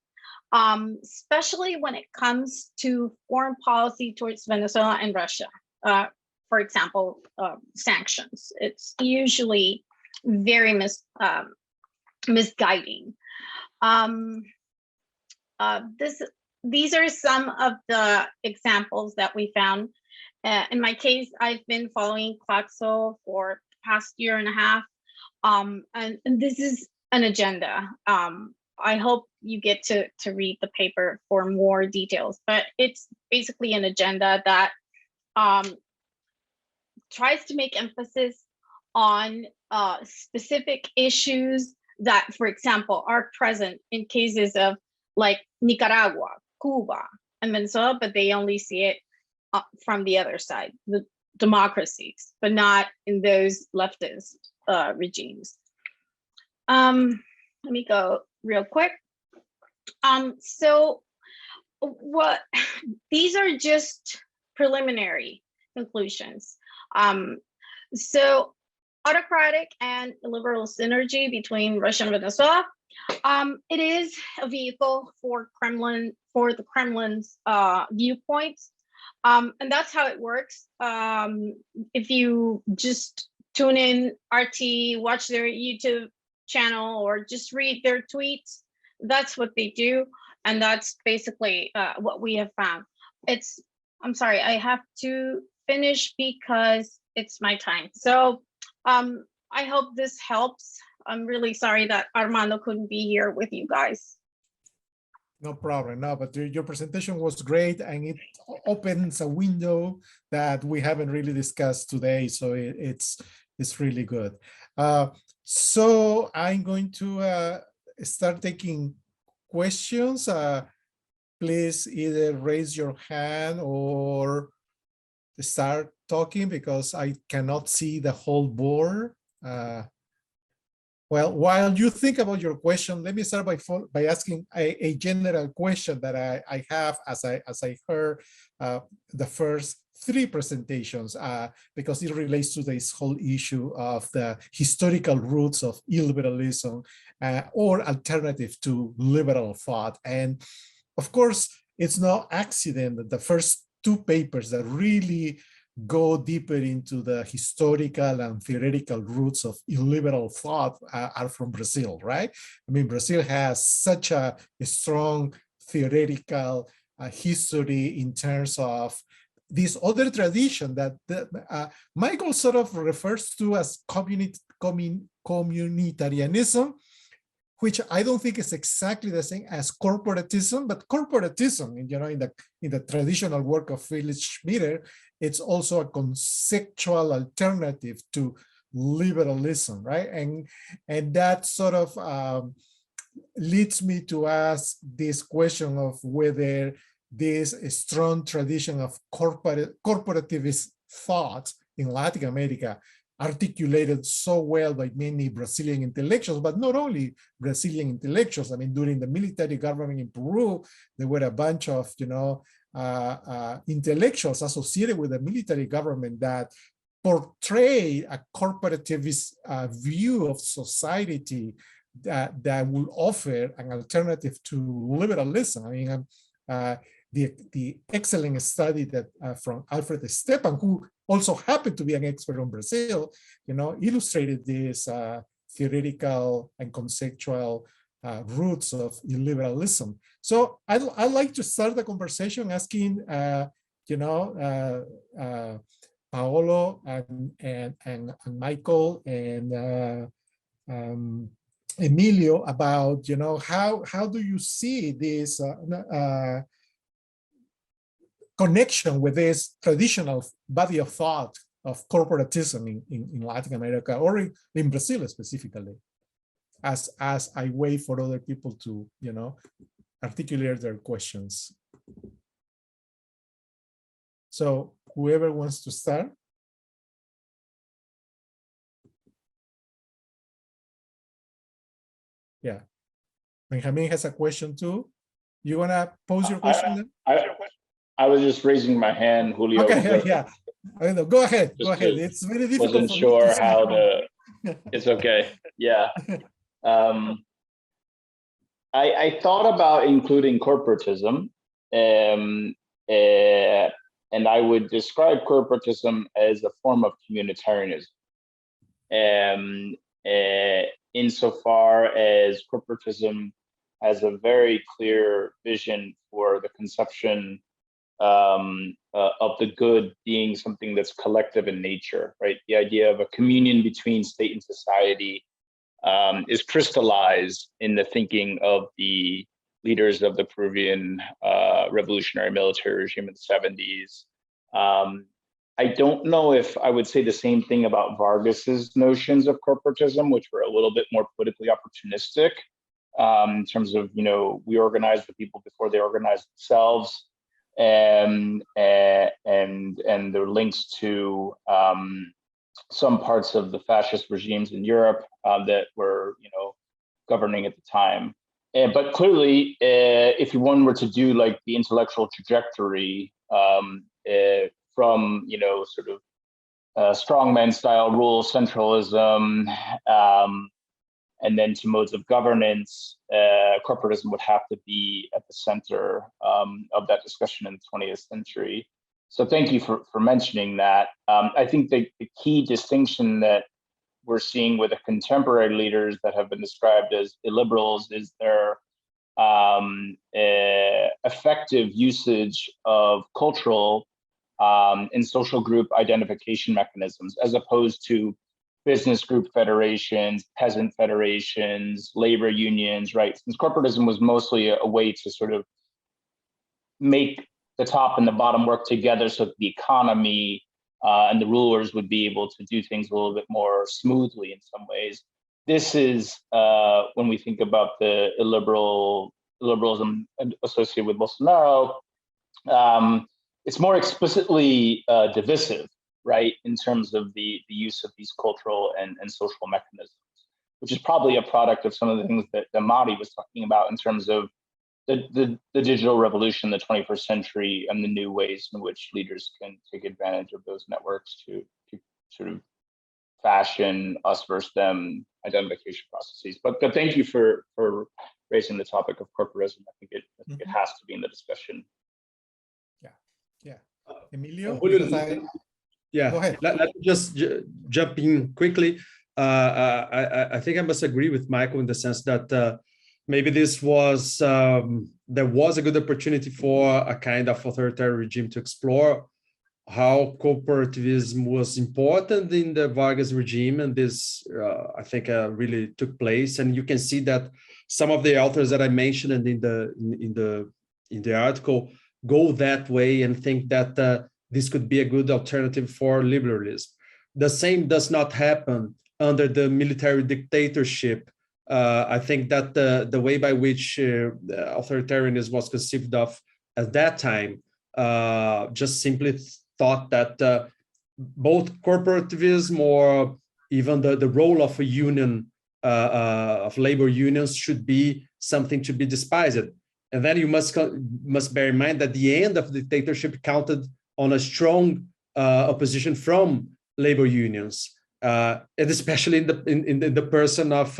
especially when it comes to foreign policy towards Venezuela and Russia. For example, sanctions. It's usually very misguiding. These are some of the examples that we found. In my case, I've been following Claxo for the past year and a half, and this is an agenda. I hope you get to read the paper for more details, but it's basically an agenda that tries to make emphasis on specific issues that, for example, are present in cases of like Nicaragua, Cuba, and Venezuela, but they only see it from the other side, the democracies, but not in those leftist regimes. Let me go real quick. So these are just preliminary conclusions. So autocratic and illiberal synergy between Russia and Venezuela. It is a vehicle for the Kremlin's viewpoints. And that's how it works. If you just tune in RT, watch their YouTube channel, or just read their tweets. That's what they do. And that's basically what we have found. I'm sorry, I have to finish because it's my time. So I hope this helps. I'm really sorry that Armando couldn't be here with you guys. No problem. No, but your presentation was great, and it opens a window that we haven't really discussed today. So it's really good. So I'm going to start taking questions. Please either raise your hand or start talking, because I cannot see the whole board. Well, while you think about your question, let me start by asking a general question that I have as I heard the first three presentations, because it relates to this whole issue of the historical roots of illiberalism or alternative to liberal thought. And of course, it's no accident that the first two papers that really go deeper into the historical and theoretical roots of illiberal thought are from Brazil, right? I mean, Brazil has such a strong theoretical history in terms of this other tradition that Michael sort of refers to as communitarianism, which I don't think is exactly the same as corporatism, but corporatism, you know, in the traditional work of Friedrich Schmieder, it's also a conceptual alternative to liberalism, right? And that sort of leads me to ask this question of whether this strong tradition of corporativist thought in Latin America, articulated so well by many Brazilian intellectuals, but not only Brazilian intellectuals. I mean, during the military government in Peru, there were a bunch of, you know, intellectuals associated with the military government that portray a corporativist view of society that will offer an alternative to liberalism. I mean, the excellent study that from Alfred Stepan, who also happened to be an expert on Brazil, you know, illustrated these theoretical and conceptual roots of illiberalism. So I'd like to start the conversation asking, you know, Paulo and Michael and Emilio about, you know, how do you see this connection with this traditional body of thought of corporatism in Latin America, or in Brazil specifically, as I wait for other people to, you know, articulate their questions. So whoever wants to start. Yeah, Benjamin has a question too. You wanna pose your question then? I was just raising my hand, Julio. Okay, yeah. I know. Go ahead. Go ahead. It's very difficult. Wasn't sure how to. It's okay. Yeah. I thought about including corporatism, and I would describe corporatism as a form of communitarianism. Insofar as corporatism has a very clear vision for the conception of the good being something that's collective in nature, right? The idea of a communion between state and society is crystallized in the thinking of the leaders of the Peruvian revolutionary military regime in the 70s. I don't know if I would say the same thing about Vargas's notions of corporatism, which were a little bit more politically opportunistic in terms of, you know, we organize the people before they organize themselves, and their links to some parts of the fascist regimes in Europe that were, you know, governing at the time. But clearly, if one were to do like the intellectual trajectory from, you know, sort of strongman style rule centralism, and then to modes of governance, corporatism would have to be at the center of that discussion in the 20th century. So thank you for mentioning that. I think the key distinction that we're seeing with the contemporary leaders that have been described as illiberals is their effective usage of cultural and social group identification mechanisms, as opposed to business group federations, peasant federations, labor unions, right? Since corporatism was mostly a way to sort of make the top and the bottom work together so that the economy and the rulers would be able to do things a little bit more smoothly in some ways. This is when we think about the illiberalism associated with Bolsonaro, it's more explicitly divisive, right, in terms of the use of these cultural and social mechanisms, which is probably a product of some of the things that Mari was talking about in terms of the digital revolution, the 21st century, and the new ways in which leaders can take advantage of those networks to sort of fashion us versus them identification processes. But thank you for raising the topic of corporatism. I think it has to be in the discussion. Yeah. Emilio, yeah, go ahead. Let me just jump in quickly. I think I must agree with Michael in the sense that maybe this was, there was a good opportunity for a kind of authoritarian regime to explore how cooperativism was important in the Vargas regime, and this, I think, really took place. And you can see that some of the authors that I mentioned in the article go that way and think that this could be a good alternative for liberalism. The same does not happen under the military dictatorship. I think that the way by which authoritarianism was conceived of at that time just simply thought that both corporativism or even the role of a union, of labor unions, should be something to be despised. And then you must bear in mind that the end of the dictatorship counted on a strong opposition from labor unions, and especially in the person of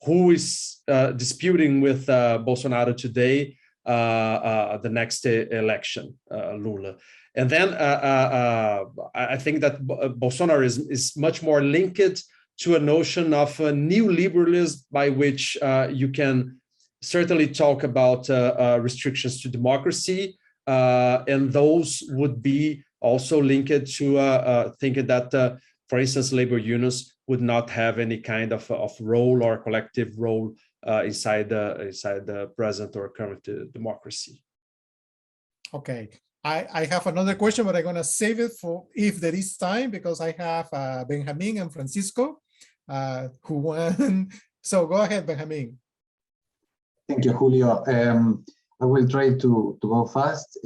who is disputing with Bolsonaro today, the next election, Lula. And then I think that Bolsonarism is much more linked to a notion of a new liberalism by which you can certainly talk about restrictions to democracy, and those would be also linked to thinking that, for instance, labor unions would not have any kind of role or collective role inside the present or current democracy. Okay, I have another question, but I'm going to save it for if there is time, because I have Benjamin and Francisco who want. So go ahead, Benjamin. Thank you, Julio. I will try to go fast.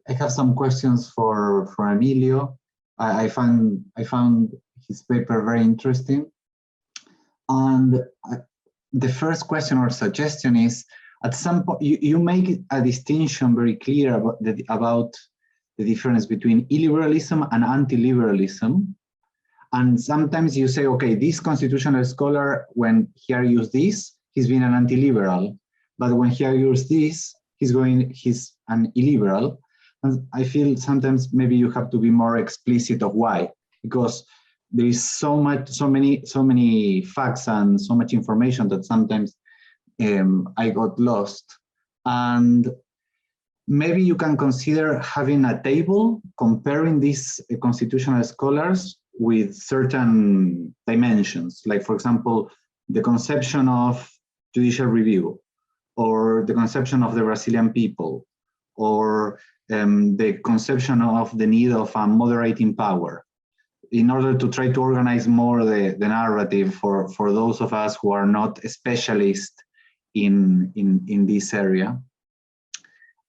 I have some questions for Emilio. I found his paper very interesting. And the first question or suggestion is, at some point, you make a distinction very clear about the difference between illiberalism and anti-liberalism. And sometimes you say, okay, this constitutional scholar, when he argues this, he's being an anti-liberal. But when he argues this, he's an illiberal. And I feel sometimes maybe you have to be more explicit of why, because there is so many facts and so much information that sometimes I got lost. And maybe you can consider having a table comparing these constitutional scholars with certain dimensions, like, for example, the conception of judicial review, or the conception of the Brazilian people, or the conception of the need of a moderating power, in order to try to organize more the narrative for those of us who are not specialists in this area.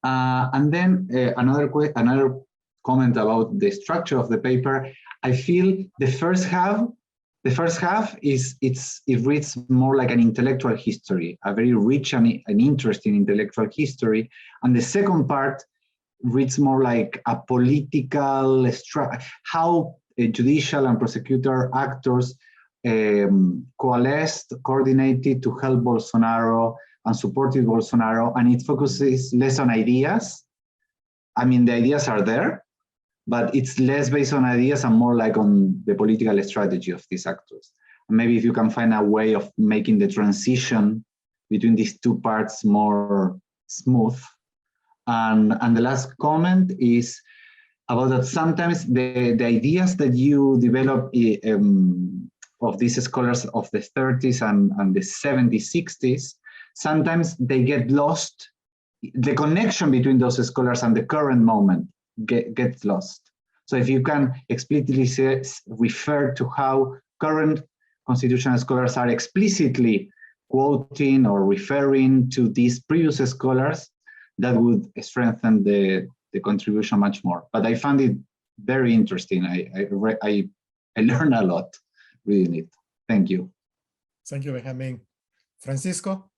And then another comment about the structure of the paper. I feel the first half it reads more like an intellectual history, a very rich and interesting intellectual history, and the second part reads more like a political how judicial and prosecutor actors coalesced, coordinated to help Bolsonaro and supported Bolsonaro, and it focuses less on ideas. I mean, the ideas are there, but it's less based on ideas and more like on the political strategy of these actors. And maybe if you can find a way of making the transition between these two parts more smooth. And the last comment is about that sometimes the ideas that you develop of these scholars of the 30s and the 70s, 60s, sometimes they get lost. The connection between those scholars and the current moment gets lost. So if you can explicitly refer to how current constitutional scholars are explicitly quoting or referring to these previous scholars, that would strengthen the contribution much more. But I found it very interesting. I learned a lot reading it. Thank you. Thank you, Benjamin. Francisco?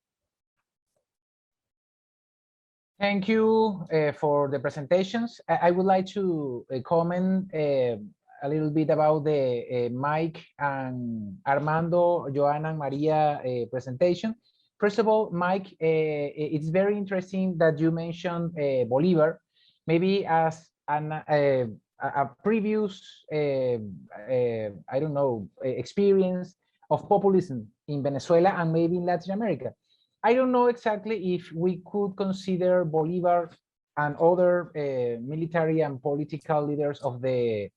Thank you for the presentations. I would like to comment a little bit about the Mike and Armando, Johanna and Maria presentation. First of all, Mike, it's very interesting that you mentioned Bolivar, maybe as a previous, I don't know, experience of populism in Venezuela and maybe in Latin America. I don't know exactly if we could consider Bolivar and other military and political leaders of the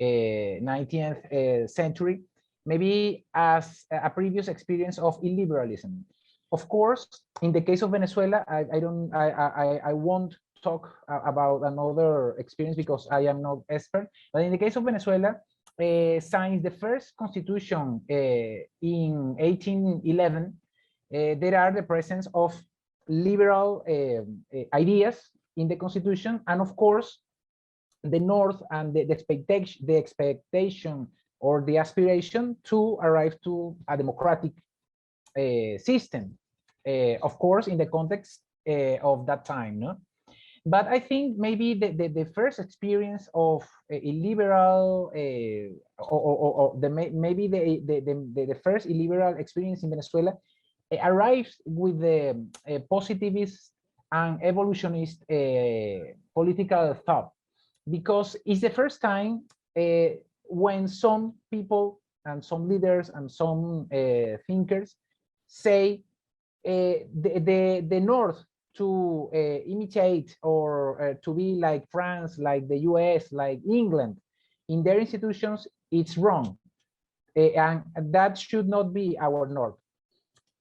19th century, maybe as a previous experience of illiberalism. Of course, in the case of Venezuela, I won't talk about another experience because I am not expert. But in the case of Venezuela, since the first constitution in 1811, there are the presence of liberal ideas in the constitution, and of course, the North and the expectation or the aspiration to arrive to a democratic system, of course, in the context of that time, no? But I think maybe the first experience of illiberal, maybe the first illiberal experience in Venezuela arrives with the positivist and evolutionist political thought, because it's the first time when some people and some leaders and some thinkers say the North to imitate or to be like France, like the US, like England in their institutions, it's wrong. And that should not be our North.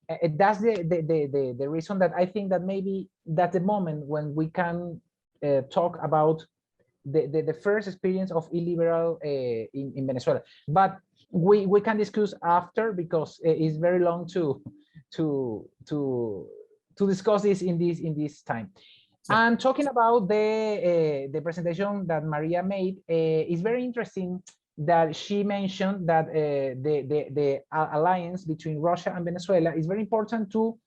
That's the reason that I think that maybe that's the moment when we can talk about the first experience of illiberal in Venezuela. But we can discuss after, because it's very long to discuss this in this time. Yeah. And talking about the presentation that Maria made, is very interesting that she mentioned that the alliance between Russia and Venezuela is very important to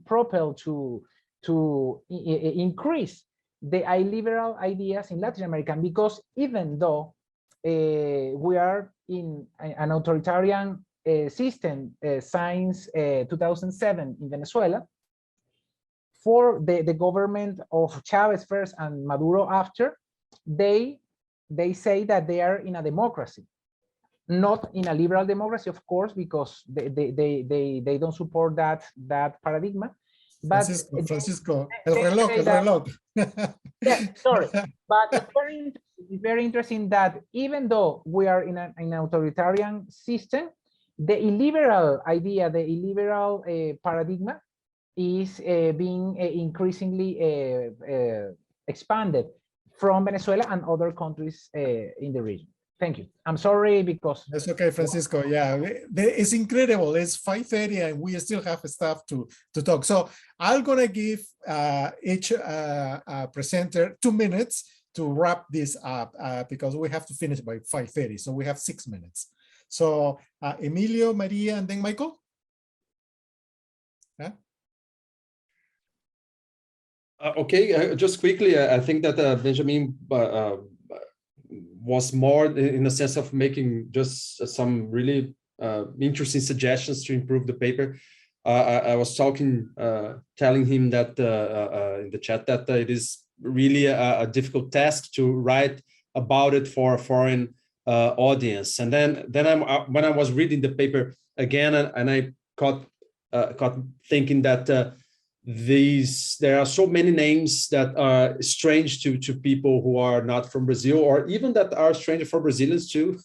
propel, to increase the illiberal ideas in Latin America, because even though we are in an authoritarian system since 2007 in Venezuela, for the government of Chavez first and Maduro after, they say that they are in a democracy, not in a liberal democracy, of course, because they don't support that paradigm. But Francisco, el reloj. Yeah, sorry, but it's very interesting that even though we are in an authoritarian system, the illiberal idea, the illiberal paradigm is being increasingly expanded from Venezuela and other countries in the region. Thank you. I'm sorry because... That's okay, Francisco. Yeah, it's incredible. It's 5:30 and we still have stuff to talk. So I'm going to give each presenter 2 minutes to wrap this up because we have to finish by 5:30. So we have 6 minutes. So Emilio, Maria, and then Michael. Yeah. Okay, just quickly, I think that Benjamin was more in the sense of making just some really interesting suggestions to improve the paper. I was telling him that in the chat that it is really a difficult task to write about it for a foreign audience. And then when I was reading the paper again, and I caught thinking that there are so many names that are strange to people who are not from Brazil, or even that are strange for Brazilians too,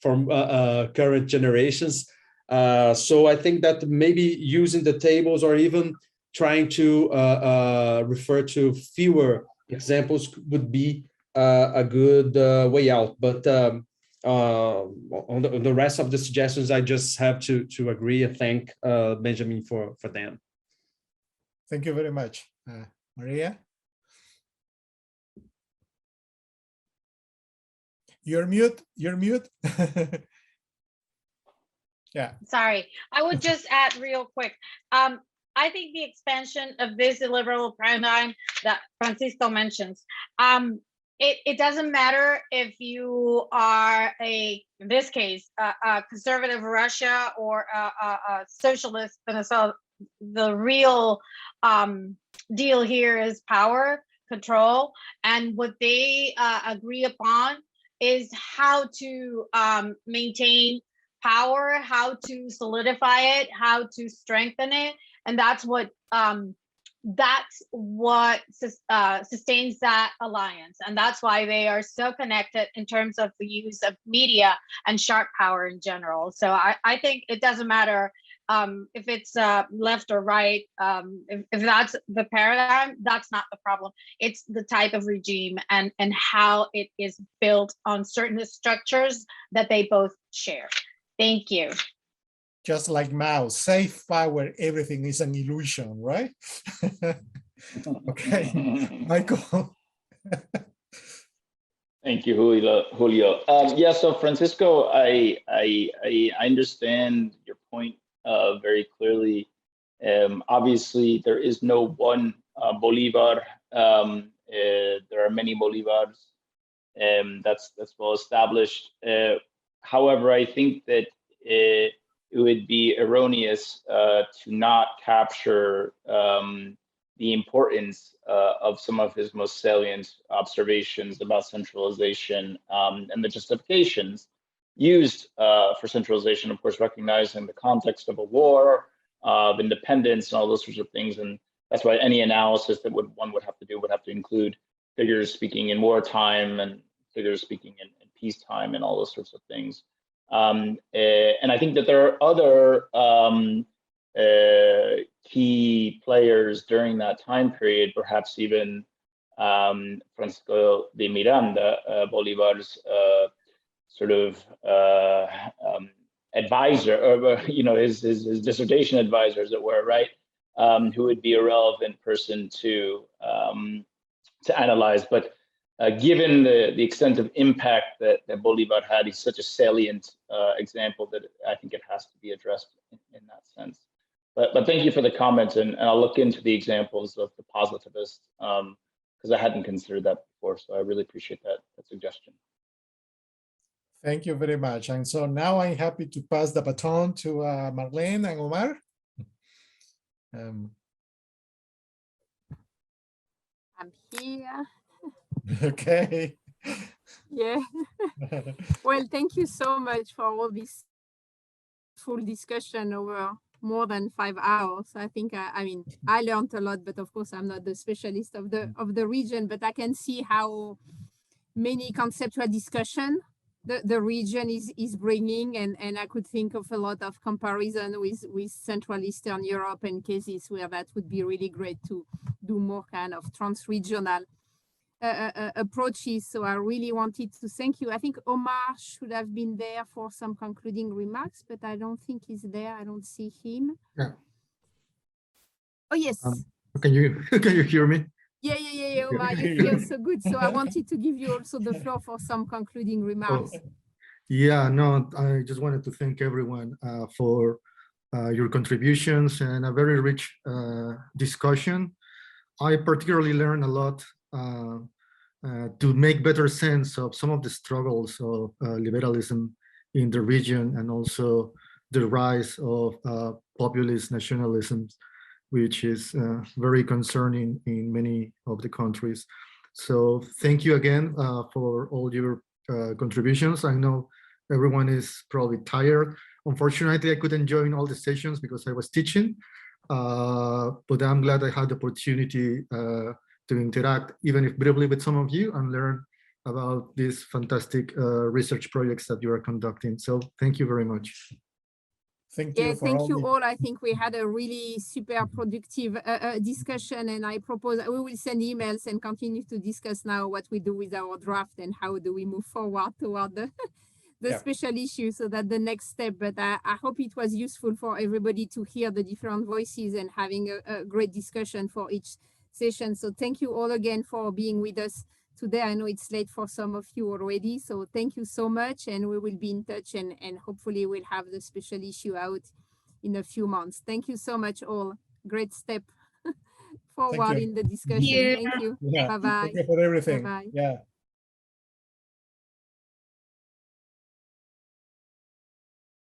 from current generations. So I think that maybe using the tables, or even trying to refer to fewer examples, would be a good way out. But on the rest of the suggestions, I just have to agree and thank Benjamin for them. Thank you very much. Maria? You're mute. You're mute. Yeah. Sorry, I would just add real quick. I think the expansion of this illiberal paradigm that Francisco mentions, it doesn't matter if you are in this case, a conservative Russia or a socialist Venezuela. The real deal here is power, control, and what they agree upon is how to maintain power, how to solidify it, how to strengthen it, and that's what sustains that alliance, and that's why they are so connected in terms of the use of media and sharp power in general. So I think it doesn't matter if it's left or right. If that's the paradigm, that's not the problem. It's the type of regime and how it is built on certain structures that they both share. Thank you. Just like Mao, safe power, everything is an illusion, right? Okay, Michael. Thank you, Julio. Yeah, so Francisco, I understand your point very clearly. Obviously, there is no one Bolivar. There are many Bolivars. That's well established. However, I think that it would be erroneous to not capture the importance of some of his most salient observations about centralization and the justifications used for centralization, of course, recognizing the context of a war, of independence, and all those sorts of things. And that's why any analysis that one would have to do would have to include figures speaking in wartime and figures speaking in peacetime and all those sorts of things. And I think that there are other key players during that time period, perhaps even Francisco de Miranda, Bolivar's sort of advisor, or his dissertation advisor, as it were, right? Who would be a relevant person to analyze. But given the extent of impact that Bolivar had, he's such a salient example that I think it has to be addressed in that sense. But thank you for the comments, and I'll look into the examples of the positivists, because I hadn't considered that before. So I really appreciate that suggestion. Thank you very much. And so now I'm happy to pass the baton to Marlene and Omar. I'm here. Okay. Yeah. Well, thank you so much for all this full discussion over more than 5 hours. I think I mean I learned a lot, but of course I'm not the specialist of the region, but I can see how many conceptual discussion the region is bringing, and I could think of a lot of comparison with Central Eastern Europe and cases where that would be really great to do more kind of trans-regional approaches. So I really wanted to thank you. I think Omar should have been there for some concluding remarks, but I don't think he's there. I don't see him. Yeah. Oh, yes. Can you hear me? Yeah, Omar, you feel so good. So I wanted to give you also the floor for some concluding remarks. Yeah, no, I just wanted to thank everyone for your contributions and a very rich discussion. I particularly learned a lot to make better sense of some of the struggles of liberalism in the region, and also the rise of populist nationalism, which is very concerning in many of the countries. So thank you again for all your contributions. I know everyone is probably tired. Unfortunately, I couldn't join all the sessions because I was teaching, but I'm glad I had the opportunity to interact, even if briefly, with some of you and learn about these fantastic research projects that you are conducting. So thank you very much. Thank you. Yeah, thank you the- all. I think we had a really super productive discussion, and I propose we will send emails and continue to discuss now what we do with our draft and how do we move forward toward the Yeah. special issue, so that the next step. But I hope it was useful for everybody to hear the different voices and having a great discussion for each session. So thank you all again for being with us today. I know it's late for some of you already, so thank you so much, and we will be in touch, and hopefully we'll have the special issue out in a few months. Thank you so much all. Great step forward you. in the discussion. you. Thank you. Yeah. Bye-bye. Thank you for everything. Bye-bye. Yeah.